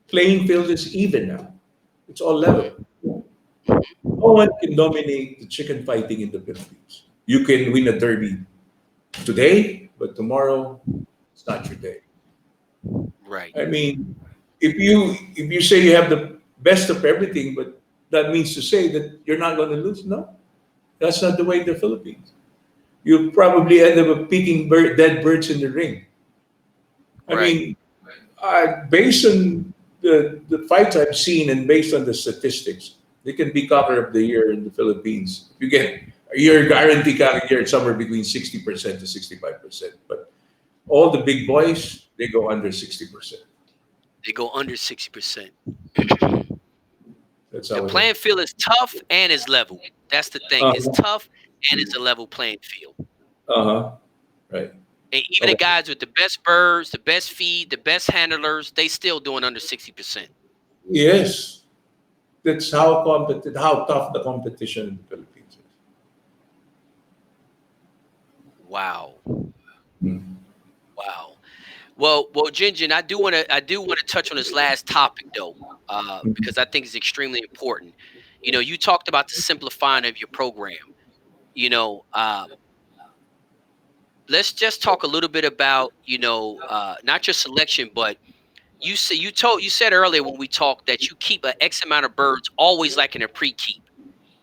playing field is even now. It's all level. hmm No one can dominate the chicken fighting in the Philippines. You can win a derby today, but tomorrow it's not your day. Right, I mean, if you say you have the best of everything, but that means to say that you're not going to lose. No, that's not the way in the Philippines. You probably end up picking dead birds in the ring. I right, mean, based on the fights I've seen and based on the statistics, they can be cocker of the year in the Philippines. If you get your guarantee cocker of the year, it's somewhere between 60% to 65%. But all the big boys, they go under 60%. they go under 60%. That's The how it is. playing field is tough and is level. That's the thing. It's Uh-huh. tough and it's a level playing field. Uh-huh. Right. And even the Okay. guys with the best birds, the best feed, the best handlers, they still doing under 60%. Yes. That's how tough the competition in the Philippines is. Wow. Mm. Wow. Well, Jinjin, I do want to touch on this last topic though, Mhm. because I think it's extremely important. You talked about the simplifying of your program. You know, let's just talk a little bit about not just selection, but you said earlier when we talked that you keep an X amount of birds always like in a pre-keep,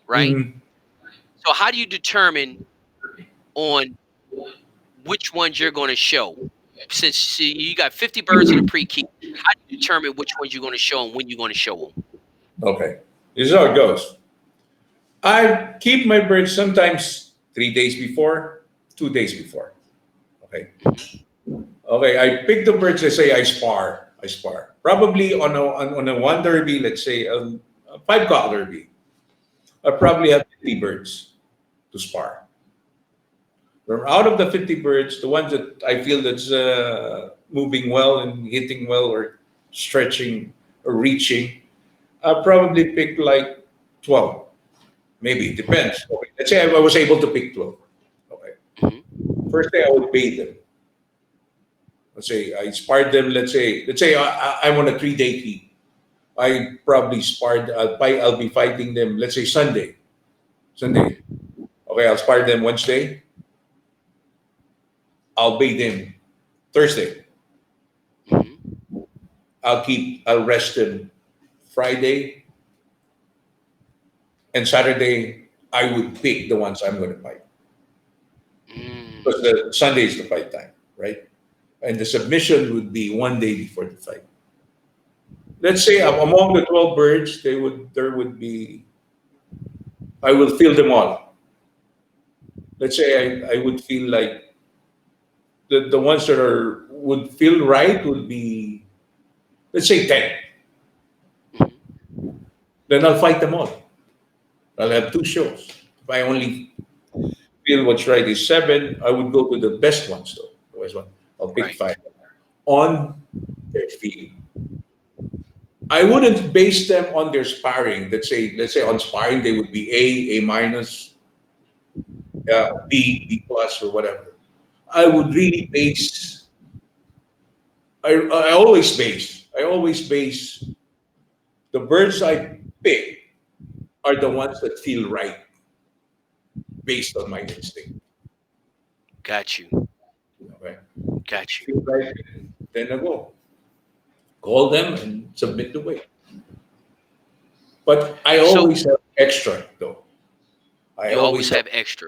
right? Mhm. So how do you determine on which ones you're going to show? Since you got 50 birds in a pre-keep, how do you determine which ones you're going to show and when you're going to show them? Okay. This is how it goes. I keep my birds sometimes 3 days before, 2 days before. Okay. Hmm. Okay. I pick the birds. I say I spar. I spar. Probably on a one derby, let's say a 5 cock derby, I probably have 50 birds to spar. From out of the 50 birds, the ones that I feel that's moving well and hitting well or stretching or reaching, I'll probably pick like 12. Maybe it depends. Okay. Let's say I was able to pick 12. Okay. Hmm. First day I would pay them. Let's say I sparred them. Let's say I'm on a 3-day keep. I probably sparred. I'll be fighting them. Let's say Sunday. Sunday. Okay, I'll spar them Wednesday. I'll pay them Thursday. Hmm. I'll rest them Friday and Saturday. I would pick the ones I'm going to fight because Mm. the Sunday is the fight time, right? And the submission would be one day before the fight. Let's say among the 12 birds, there would be I will feel them all. Let's say I would feel like the ones that are would feel right would be let's say 10. Hmm. Then I'll fight them all. I'll have two shows. If I only feel what's right is 7, I would go to the best ones though. Always one. I'll pick Right. 5 on their feel. I wouldn't base them on their sparring. Let's say on sparring they would be A minus, B plus or whatever. I would really base. I always base the birds I pick are the ones that feel right based on my instinct. Got you. Okay, Got you. feel right, then I go call them and submit the weight. But I So always have extra though. I you always always have have extra.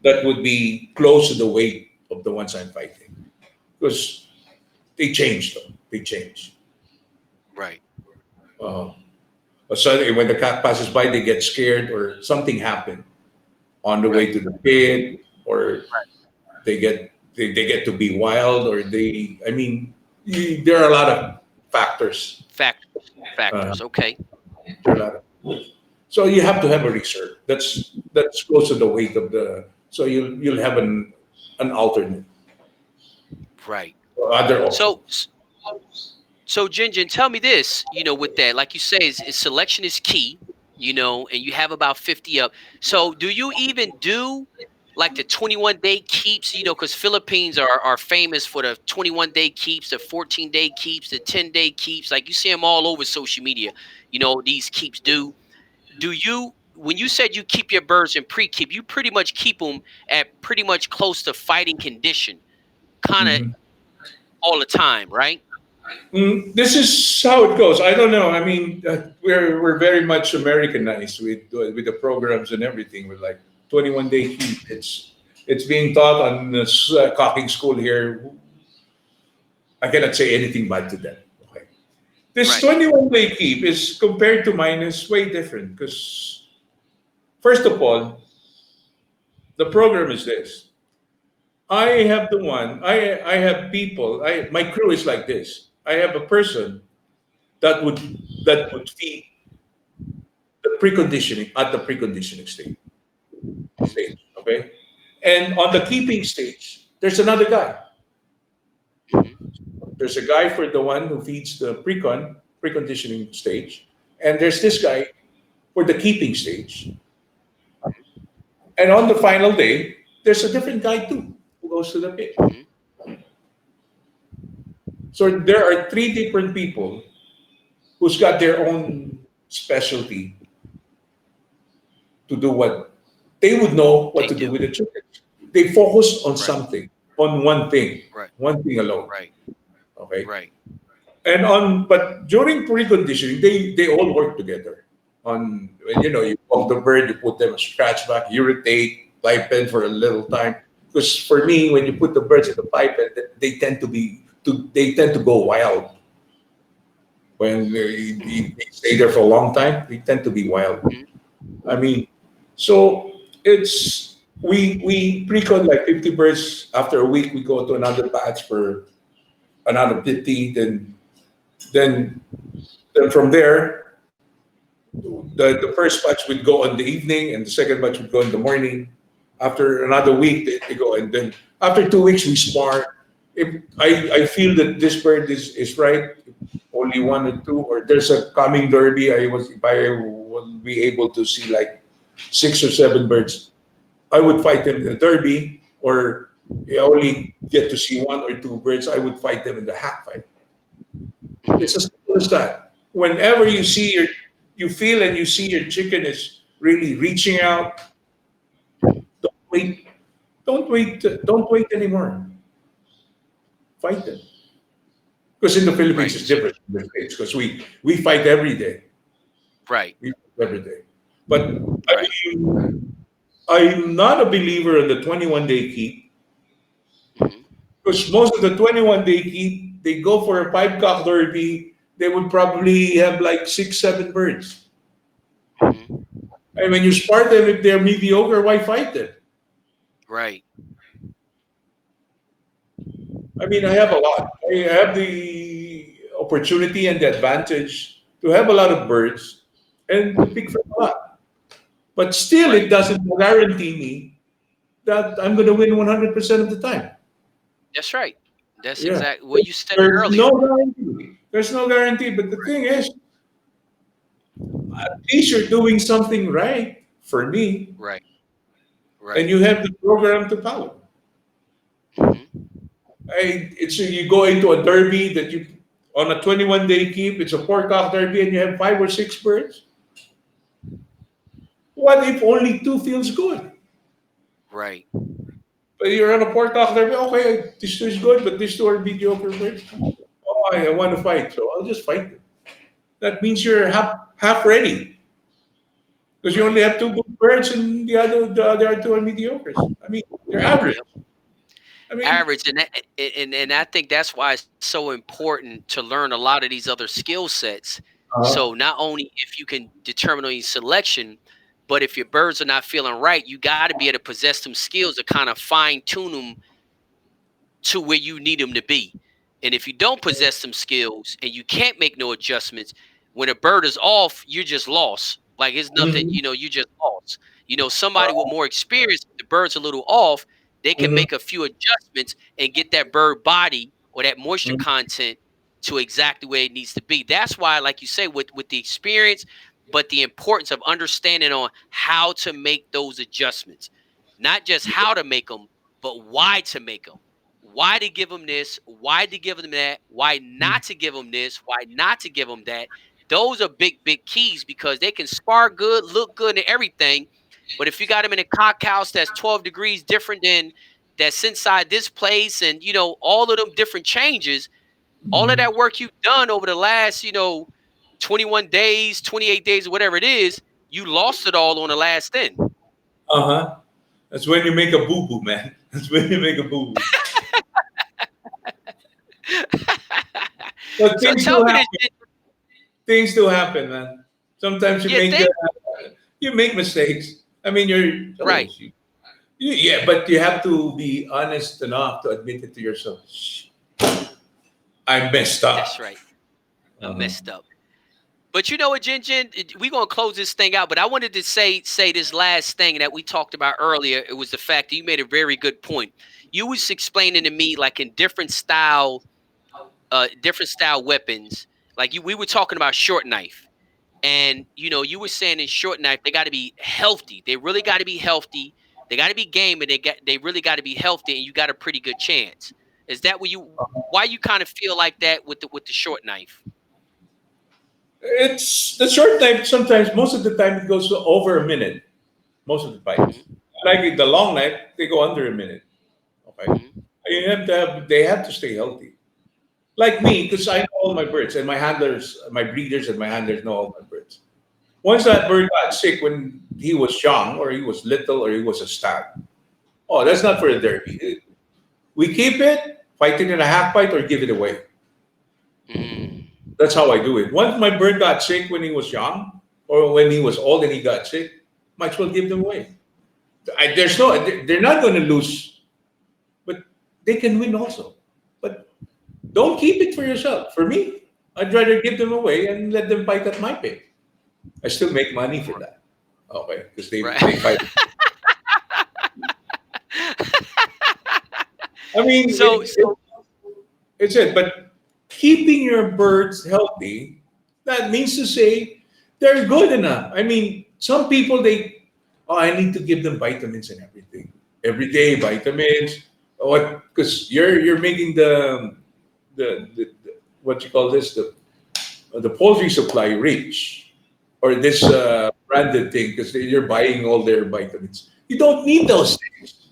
that would be close to the weight of the ones I'm fighting because they change though. They change. Right. Uh, Suddenly, when the cat passes by, they get scared or something happened on the way Right. to the pit, or they get to be wild, or there are a lot of factors. Factors. Uh, Factors. Okay. there are a lot of so you have to have a reserve. That's close to the weight of the. So you'll have an alternate Right. or other option. So so Jinjin, tell me this, with that, like you say, is selection is key, and you have about 50 up. So do you even do like the 21-day keeps, because Philippines are famous for the 21-day keeps, the 14-day keeps, the 10-day keeps. Like you see them all over social media, these keeps do you when you said you keep your birds in pre-keep, you pretty much keep them at pretty much close to fighting condition, kind of Mhm. all the time, right? This is how it goes. I don't know. We're very much Americanized with the programs and everything. With like 21-day keep. It's being taught on this cocking school here. I cannot say anything bad to them. Okay. This Right. 21-day keep is compared to mine is way different because first of all, the program is this. I have the one. I have people. My crew is like this. I have a person that would feed the preconditioning at the preconditioning stage. Okay, and on the keeping stage, there's another guy. Hmm. There's a guy for the one who feeds the preconditioning stage, and there's this guy for the keeping stage. And on the final day, there's a different guy too who goes to the pit. Hmm. So there are three different people who's got their own specialty to do what they would know what They to do do. with the chickens. They focus on Right. something, on Right. one thing alone. Right. Okay. Right. But during preconditioning, they all work together. On when you walk the bird, you put them a scratch back, irritate, pipe pen for a little time. Because for me, when you put the birds in the pipe pen, they tend to go wild when they stay there for a long time. They tend to be wild. Hmm. I mean, so we pre-con like 50 birds. After a week, we go to another batch for another 50. Then then from there, the first batch would go on the evening, and the second batch would go in the morning. After another week, they go, and then after 2 weeks we spar. If I feel that this bird is right, only one or two, or there's a coming derby, if I will be able to see like 6 or 7 birds, I would fight them in the derby, or I only get to see 1 or 2 birds, I would fight them in the hack fight. Hmm. It's as simple as that. Whenever you feel and you see your chicken is really reaching out, don't wait, don't wait anymore. Fight them. Because in the Philippines, Right. it's different in the States because we fight every day. Right. We fight every day. But Right. I'm not a believer in the 21-day keep Hmm. because most of the 21-day keep, they go for a five-cock derby, they would probably have like 6, 7 birds. Hmm. And when you spar them, if they're mediocre, why fight them? Right. I mean, I have a Right. lot. I have the opportunity and the advantage to have a lot of birds and to pick from a lot. But still, it Right. doesn't guarantee me that I'm going to win 100% of the time. That's right. That's Yeah. exactly what you said it There's no earlier. guarantee. There's no guarantee. But the thing is, at least you're doing something right for me, Right. and Right. you have the program to follow. Hmm. It's you go into a derby that you on a 21-day keep. It's a four-cock derby, and you have 5 or 6 birds. What if only two feels good? Right. But you're on a four-cock derby. Okay, this two is good, but these two are mediocre birds. Oh, I want to fight, so I'll just fight them. That means you're half ready because you Right. only have two good birds, and the other two are mediocres. I mean, they're average. Yep. I mean, Average, and I think that's why it's so important to learn a lot of these other skill sets. So uh, not only if you can determine on your selection, but if your birds are not feeling right, you got to be able to possess some skills to kind of fine tune them to where you need them to be. And if you don't possess some skills and you can't make no adjustments, when a bird is off, you're just lost. Like it's nothing, mhm, you just lost. Somebody with more experience, if the bird's a little off, they can mhm, make a few adjustments and get that bird body or that moisture mhm, content to exactly where it needs to be. That's why, like you say, with the experience, but the importance of understanding on how to make those adjustments, not just how to make them, but why to make them. Why to give them this? Why to give them that? Why mhm, not to give them this? Why not to give them that? Those are big, big keys because they can spar good, look good, and everything. But if you got them in a cock house that's 12 degrees different than that's inside this place, and all of them different changes, all of mhm. that work you've done over the last 21 days, 28 days, whatever it is, you lost it all on the last end. Uh-huh. That's when you make a boo boo, man. That's when you make a boo boo. But So things do tell me this. happen. Things do happen, man. Sometimes You think? you make mistakes. I mean, you're oh, Right. yeah, but you have to be honest enough to admit it to yourself. I messed That's up. right. I Uh-huh. messed up. But you know what, Jen, we're gonna close this thing out. But I wanted to say this last thing that we talked about earlier. It was the fact that you made a very good point. You was explaining to me like in different style weapons. Like we were talking about short knife, and you were saying in short knife they got to be healthy. They really got to be healthy. They got to be game, and they really got to be healthy, and you got a pretty good chance. Is that what you? Why you kind of feel like that with the short knife? It's the short knife. Sometimes, most of the time, it goes to over a minute. Most of the fights, Hmm. like the long knife, they go under a minute. Okay, Hmm. they have to stay healthy. Like me, because I know all my birds and my handlers, my breeders and my handlers know all my birds. Once that bird got sick when he was young, or he was little, or he was a stag, oh, that's not for the derby. We keep it, fight it in a half fight, or give it away. Mm. That's how I do it. Once my bird got sick when he was young, or when he was old and he got sick, might as well give them away. There's no, they're not going to lose, but they can win also. But don't keep it for yourself. For me, I'd rather give them away and let them fight at my pace. I still make money for that. Okay, because they Right. fight. I mean, So so it's it. But keeping your birds healthy, that means to say they're good enough. I mean, some people oh, I need to give them vitamins and everything every day, vitamins. What? Because you're making the what you call this the poultry supply rich or this branded thing because you're buying all their vitamins. You don't need those things.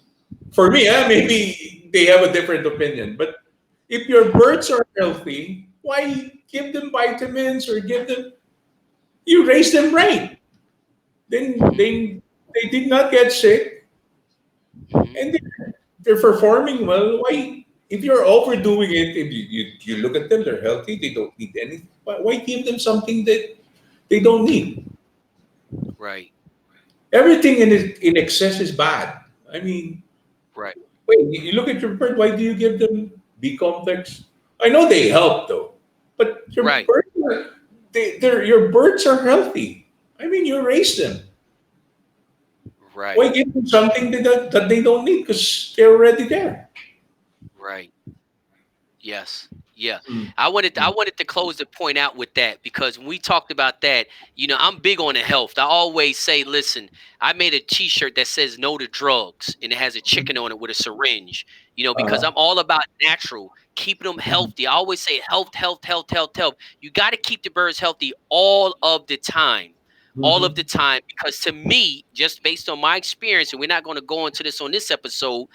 For me, maybe they have a different opinion. But if your birds are healthy, why give them vitamins or give them? You raise them right. Then mhm, they did not get sick mhm, and they're performing well. Why? If you're overdoing it, if you look at them, they're healthy. They don't need anything. Why give them something that they don't need? right, Everything in excess is bad. I mean, right, wait, you look at your bird, why do you give them B complex? I know they help though, but right, your birds are healthy. I mean, you raise them. right, Why give them something that they don't need because they're already there? right. Yes. Yeah. Mm, I mm, wanted to close the point out with that because when we talked about that, I'm big on the health. I always say, listen, I made a t-shirt that says no to drugs and it has a chicken on it with a syringe, because uh-huh, I'm all about natural, keeping them mhm, healthy. I always say health, health, health, health, health. You got to keep the birds healthy all of the time. All of the mhm, time, because to me, just based on my experience, and we're not going to go into this on this episode,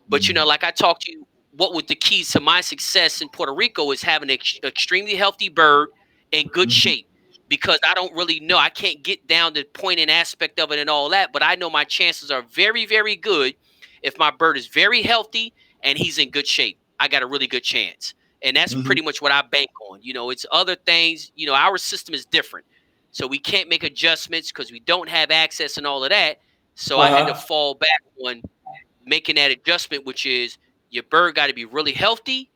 but mhm, like I talked to you, what was the keys to my success in Puerto Rico is having an extremely healthy bird in good mhm, shape. Because I don't really know, I can't get down the point and aspect of it and all that, but I know my chances are very, very good if my bird is very healthy and he's in good shape. I got a really good chance, and that's mhm, pretty much what I bank on. It's other things. Our system is different, so we can't make adjustments because we don't have access and all of that. So I had to uh-huh, fall back on making that adjustment, which is your bird got to be really healthy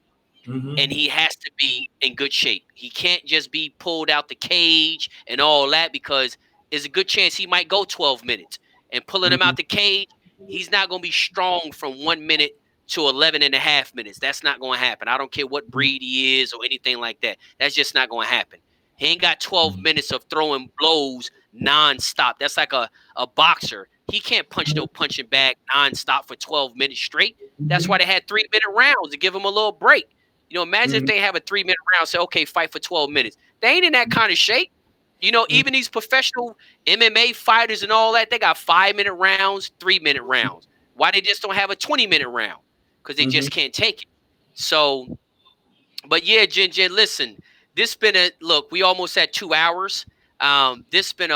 and mhm, he has to be in good shape. He can't just be pulled out the cage and all that because there's a good chance he might go 12 minutes. And pulling him mhm, out the cage, he's not going to be strong from 1 minute to 11 and a half minutes. That's not going to happen. I don't care what breed he is or anything like that. That's just not going to happen. He ain't got 12 mhm, minutes of throwing blows nonstop. That's like a boxer. He can't punch no punching bag nonstop for 12 minutes straight. That's why mhm, they had 3-minute rounds to give him a little break. Imagine if mhm, they have a 3-minute round, say, okay, fight for 12 minutes. They ain't in that kind of shape. mhm, Even these professional MMA fighters and all that, they got 5-minute rounds, 3-minute rounds. Why they just don't have a 20-minute round? Because they mhm. just can't take it. So, but yeah, Jen, listen, this been a look, we almost had 2 hours. This been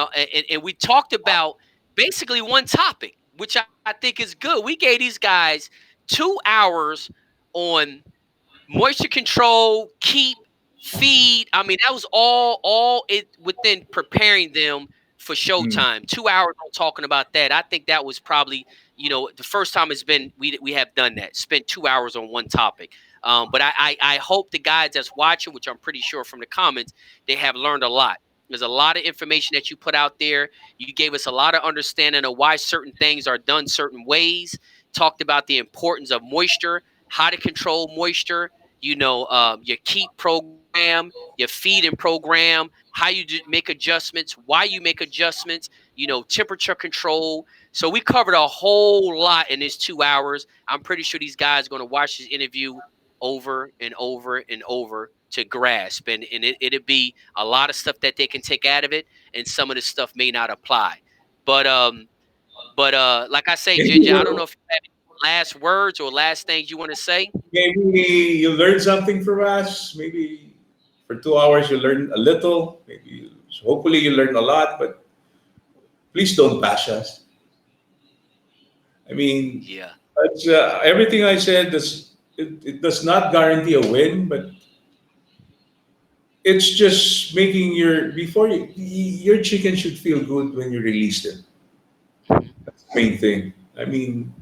and we talked about basically one topic, which I think is good. We gave these guys 2 hours on moisture control, keep, feed. I mean, that was all it within preparing them for Mm. showtime. 2 hours on talking about that. I think that was probably the first time it's been we have done that. Spent 2 hours on one topic. But I hope the guys that's watching, which I'm pretty sure from the comments, they have learned a lot. There's a lot of information that you put out there. You gave us a lot of understanding of why certain things are done certain ways. Talked about the importance of moisture, how to control moisture, your keep program, your feeding program, how you make adjustments, why you make adjustments, temperature control. So we covered a whole lot in this 2 hours. I'm pretty sure these guys are going to watch this interview over and over and over to grasp. And it'll be a lot of stuff that they can take out of it, and some of the stuff may not apply. But like I say, Maybe Ginger, I don't know if you have any last words or last things you want to say. maybe you learn something from us. Maybe for 2 hours you learn a little. Maybe hopefully you learn a lot. But please don't bash us. I mean, Yeah. everything I said it does not guarantee a win, but it's just making your chicken should feel good when you release them. Mhm. That's the main thing. I mean,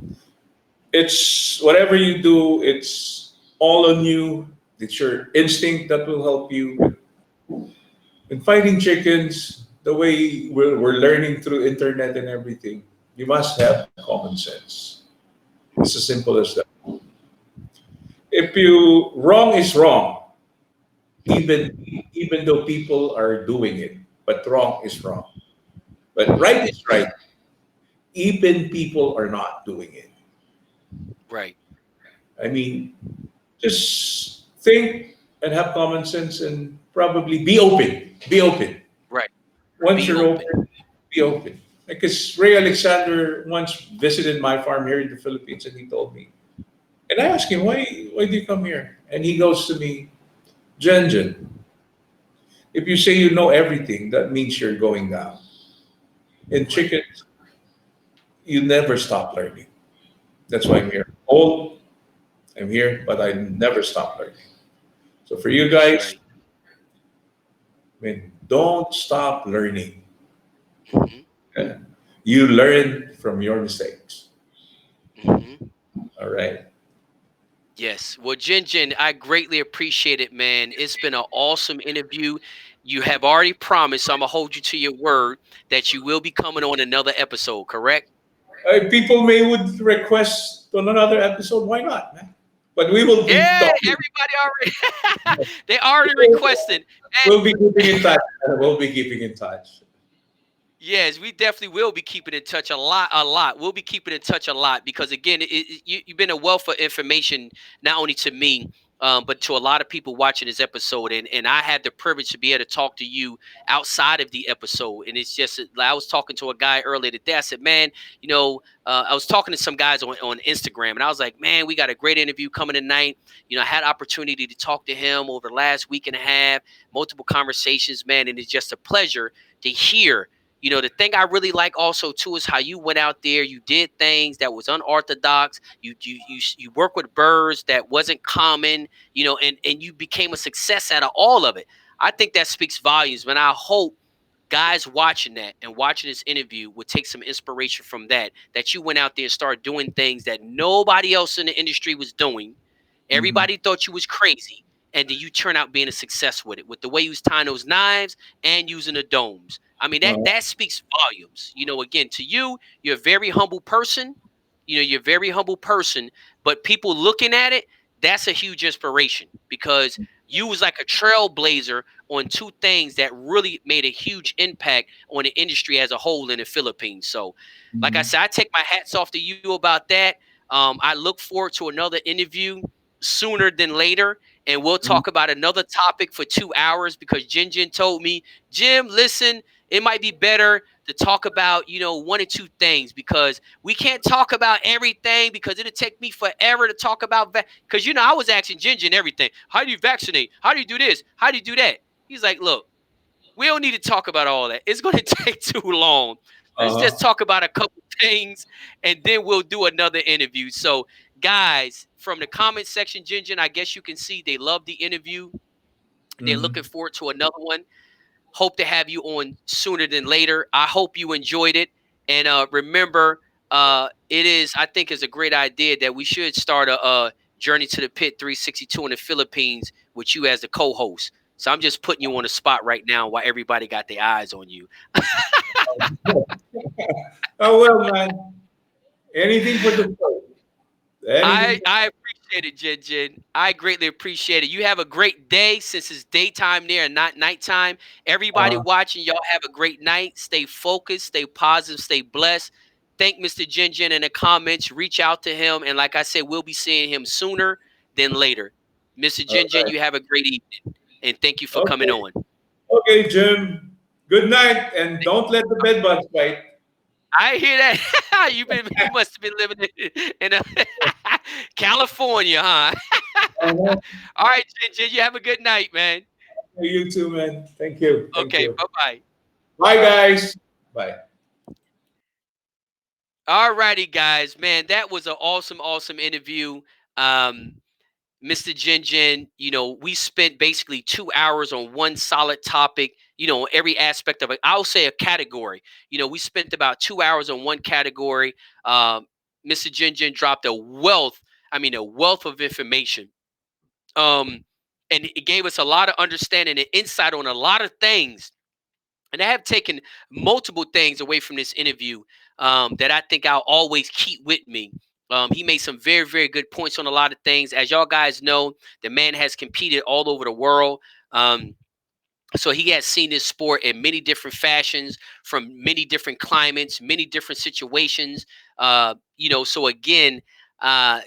it's whatever you do, it's all on you. It's your instinct that will help you. But in fighting chickens, the way we're learning through internet and everything, you must have common sense. It's as simple as that. if you wrong is wrong, even even though people are doing it, but wrong is wrong. But right is right, even people are not doing it. Right. I mean, just think and have common sense and probably be open. Be open. Right. Once Be you're open. open, be open. Because Ray Alexander once visited my farm here in the Philippines and he told me, and I asked him, why do you come here? And he goes to me, Jen, if you say you know everything, that means you're going down. In Right. chickens, you never stop learning. That's why I'm here. Old, I'm here, but I never stop learning. So for you That's guys, right. I mean, don't stop learning. Hmm. Yeah? You learn from your mistakes. Hmm. All right. Yes. Well, Jin, I greatly appreciate it, man. It's been an awesome interview. You have already promised, so I'm gonna hold you to your word that you will be coming on another episode, correct? People may would request on another episode. Why not, man? But we will be Yeah, talking. everybody already they already requested. We'll be keeping in touch. We'll be keeping in touch. Yes, we definitely will be keeping in touch a lot, a lot. We'll be keeping in touch a lot because again, you've been a wealth of information not only to me, but to a lot of people watching this episode. And I had the privilege to be able to talk to you outside of the episode. And it's just like I was talking to a guy earlier today. I said, man, I was talking to some guys on Instagram, and I was like, man, we got a great interview coming tonight. I had opportunity to talk to him over the last week and a half, multiple conversations, man, and it's just a pleasure to hear. The thing I really like also too is how you went out there, you did things that was unorthodox. You work with birds that wasn't common, and you became a success out of all of it. I think that speaks volumes, man. I hope guys watching that and watching this interview would take some inspiration from that you went out there and started doing things that nobody else in the industry was doing. Mhm. Everybody thought you was crazy, and then you turn out being a success with the way you was tying those knives and using the domes. I mean, that Uh, that speaks volumes. Again, to you, you're a very humble person. You're a very humble person, but people looking at it, that's a huge inspiration because you was like a trailblazer on two things that really made a huge impact on the industry as a whole in the Philippines. So, like I mhm. said, I take my hats off to you about that. I look forward to another interview sooner than later, and we'll Mhm. talk about another topic for 2 hours because Jin told me, Jim, listen, it might be better to talk about, one or two things because we can't talk about everything because it'll take me forever to talk about because I was asking Jin everything. How do you vaccinate? How do you do this? How do you do that? He's like, look, we don't need to talk about all that. It's going to take too long. Let's just Uh-huh. talk about a couple things and then we'll do another interview. So, guys, from the comment section, Jin, I guess you can see they love the interview. They're looking Mhm. forward to another one. Hope to have you on sooner than later. I hope you enjoyed it. And remember, I think is a great idea that we should start a Journey to the Pit 362 in the Philippines with you as the co-host. So I'm just putting you on the spot right now while everybody got their eyes on you. Oh well, man. Anything for the show. Anything. I appreciate it, Jin. I greatly appreciate it. You have a great day since it's daytime there and not nighttime. Everybody Uh, watching, y'all have a great night. Stay focused, stay positive, stay blessed. Thank Mr. Jin in the comments. Reach out to him. And like I said, we'll be seeing him sooner than later. Mr. all Jin, right. you have a great evening. And thank you for coming Okay. on. Okay, Jim. Good night, and don't let the bed bugs bite. I hear that. You must have been living in California, huh? Uh-huh. All right, Jin, you have a good night, man. You too, man. Thank you. Thank Okay, you. bye-bye. Bye, guys. Bye. All righty, guys. Man, that was an awesome, awesome interview. Um, Mr. Jin, we spent basically 2 hours on one solid topic, every aspect of it. I'll say a category. We spent about 2 hours on one category. Um, Mr. Jin dropped a wealth of information. Um, and it gave us a lot of understanding and insight on a lot of things. And I have taken multiple things away from this interview that I think I'll always keep with me. He made some very, very good points on a lot of things. As y'all guys know, the man has competed all over the world. Um, so he has seen this sport in many different fashions, from many different climates, many different situations. So again, uh,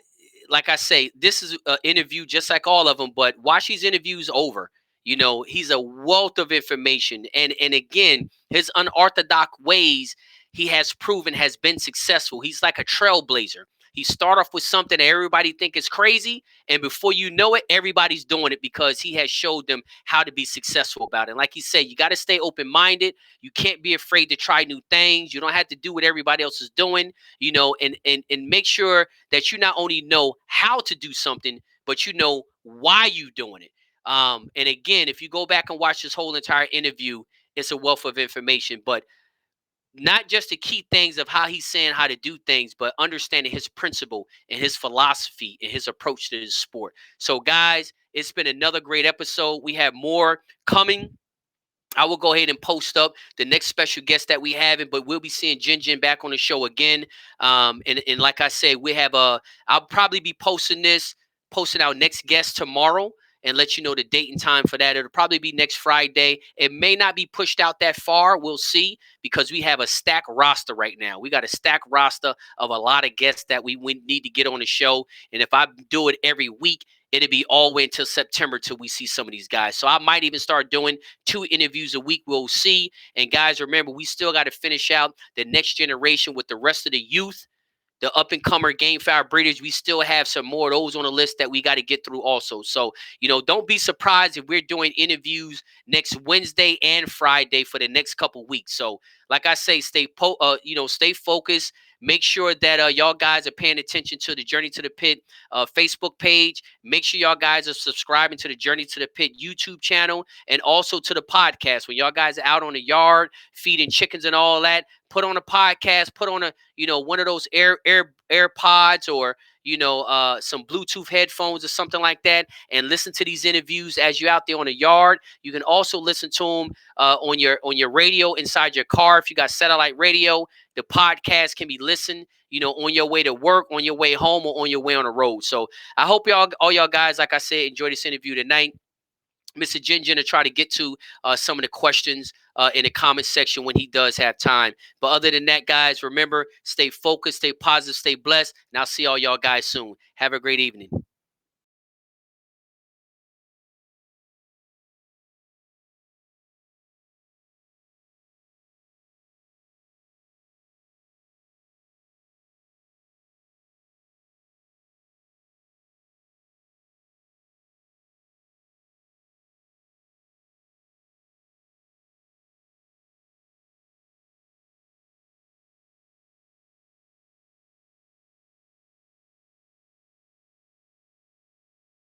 like I say, this is an interview just like all of them. But watch these interviews over. He's a wealth of information, and again, his unorthodox ways he has proven has been successful. He's like a trailblazer. He start off with something that everybody think is crazy, and before you know it, everybody's doing it because he has showed them how to be successful about it. And like he said, you got to stay open-minded. You can't be afraid to try new things. You don't have to do what everybody else is doing, and make sure that you not only know how to do something, but you know why you doing it. And again, if you go back and watch this whole entire interview, it's a wealth of information. But not just the key things of how he's saying how to do things, but understanding his principle and his philosophy and his approach to this sport. So, guys, it's been another great episode. We have more coming. I will go ahead and post up the next special guest that we have, but we'll be seeing Jin back on the show again. And like I said, we have I'll probably be posting our next guest tomorrow and let you know the date and time for that. It'll probably be next Friday. It may not be pushed out that far. We'll see, because we have a stack roster right now. We got a stack roster of a lot of guests that we need to get on the show. And if I do it every week, it'll be all the way until September till we see some of these guys. So I might even start doing 2 interviews a week. We'll see. And guys, remember, we still got to finish out the next generation with the rest of the youth, the up and comer game fowl breeders. We still have some more of those on the list that we got to get through also. So, don't be surprised if we're doing interviews next Wednesday and Friday for the next couple weeks. So, like I say, stay focused. Make sure that y'all guys are paying attention to the Journey to the Pit Facebook page. Make sure y'all guys are subscribing to the Journey to the Pit YouTube channel, and also to the podcast. When y'all guys are out on the yard feeding chickens and all that, put on a podcast, put on one of those AirPods, or some Bluetooth headphones or something like that, and listen to these interviews as you're out there on the yard. You can also listen to them on your radio inside your car. If you got satellite radio, the podcast can be listened on your way to work, on your way home, or on your way on the road. So I hope all y'all guys, like I said, enjoy this interview tonight. Mr. Jin to try to get to some of the questions in the comment section when he does have time. But other than that, guys, remember, stay focused, stay positive, stay blessed, and I'll see all y'all guys soon. Have a great evening.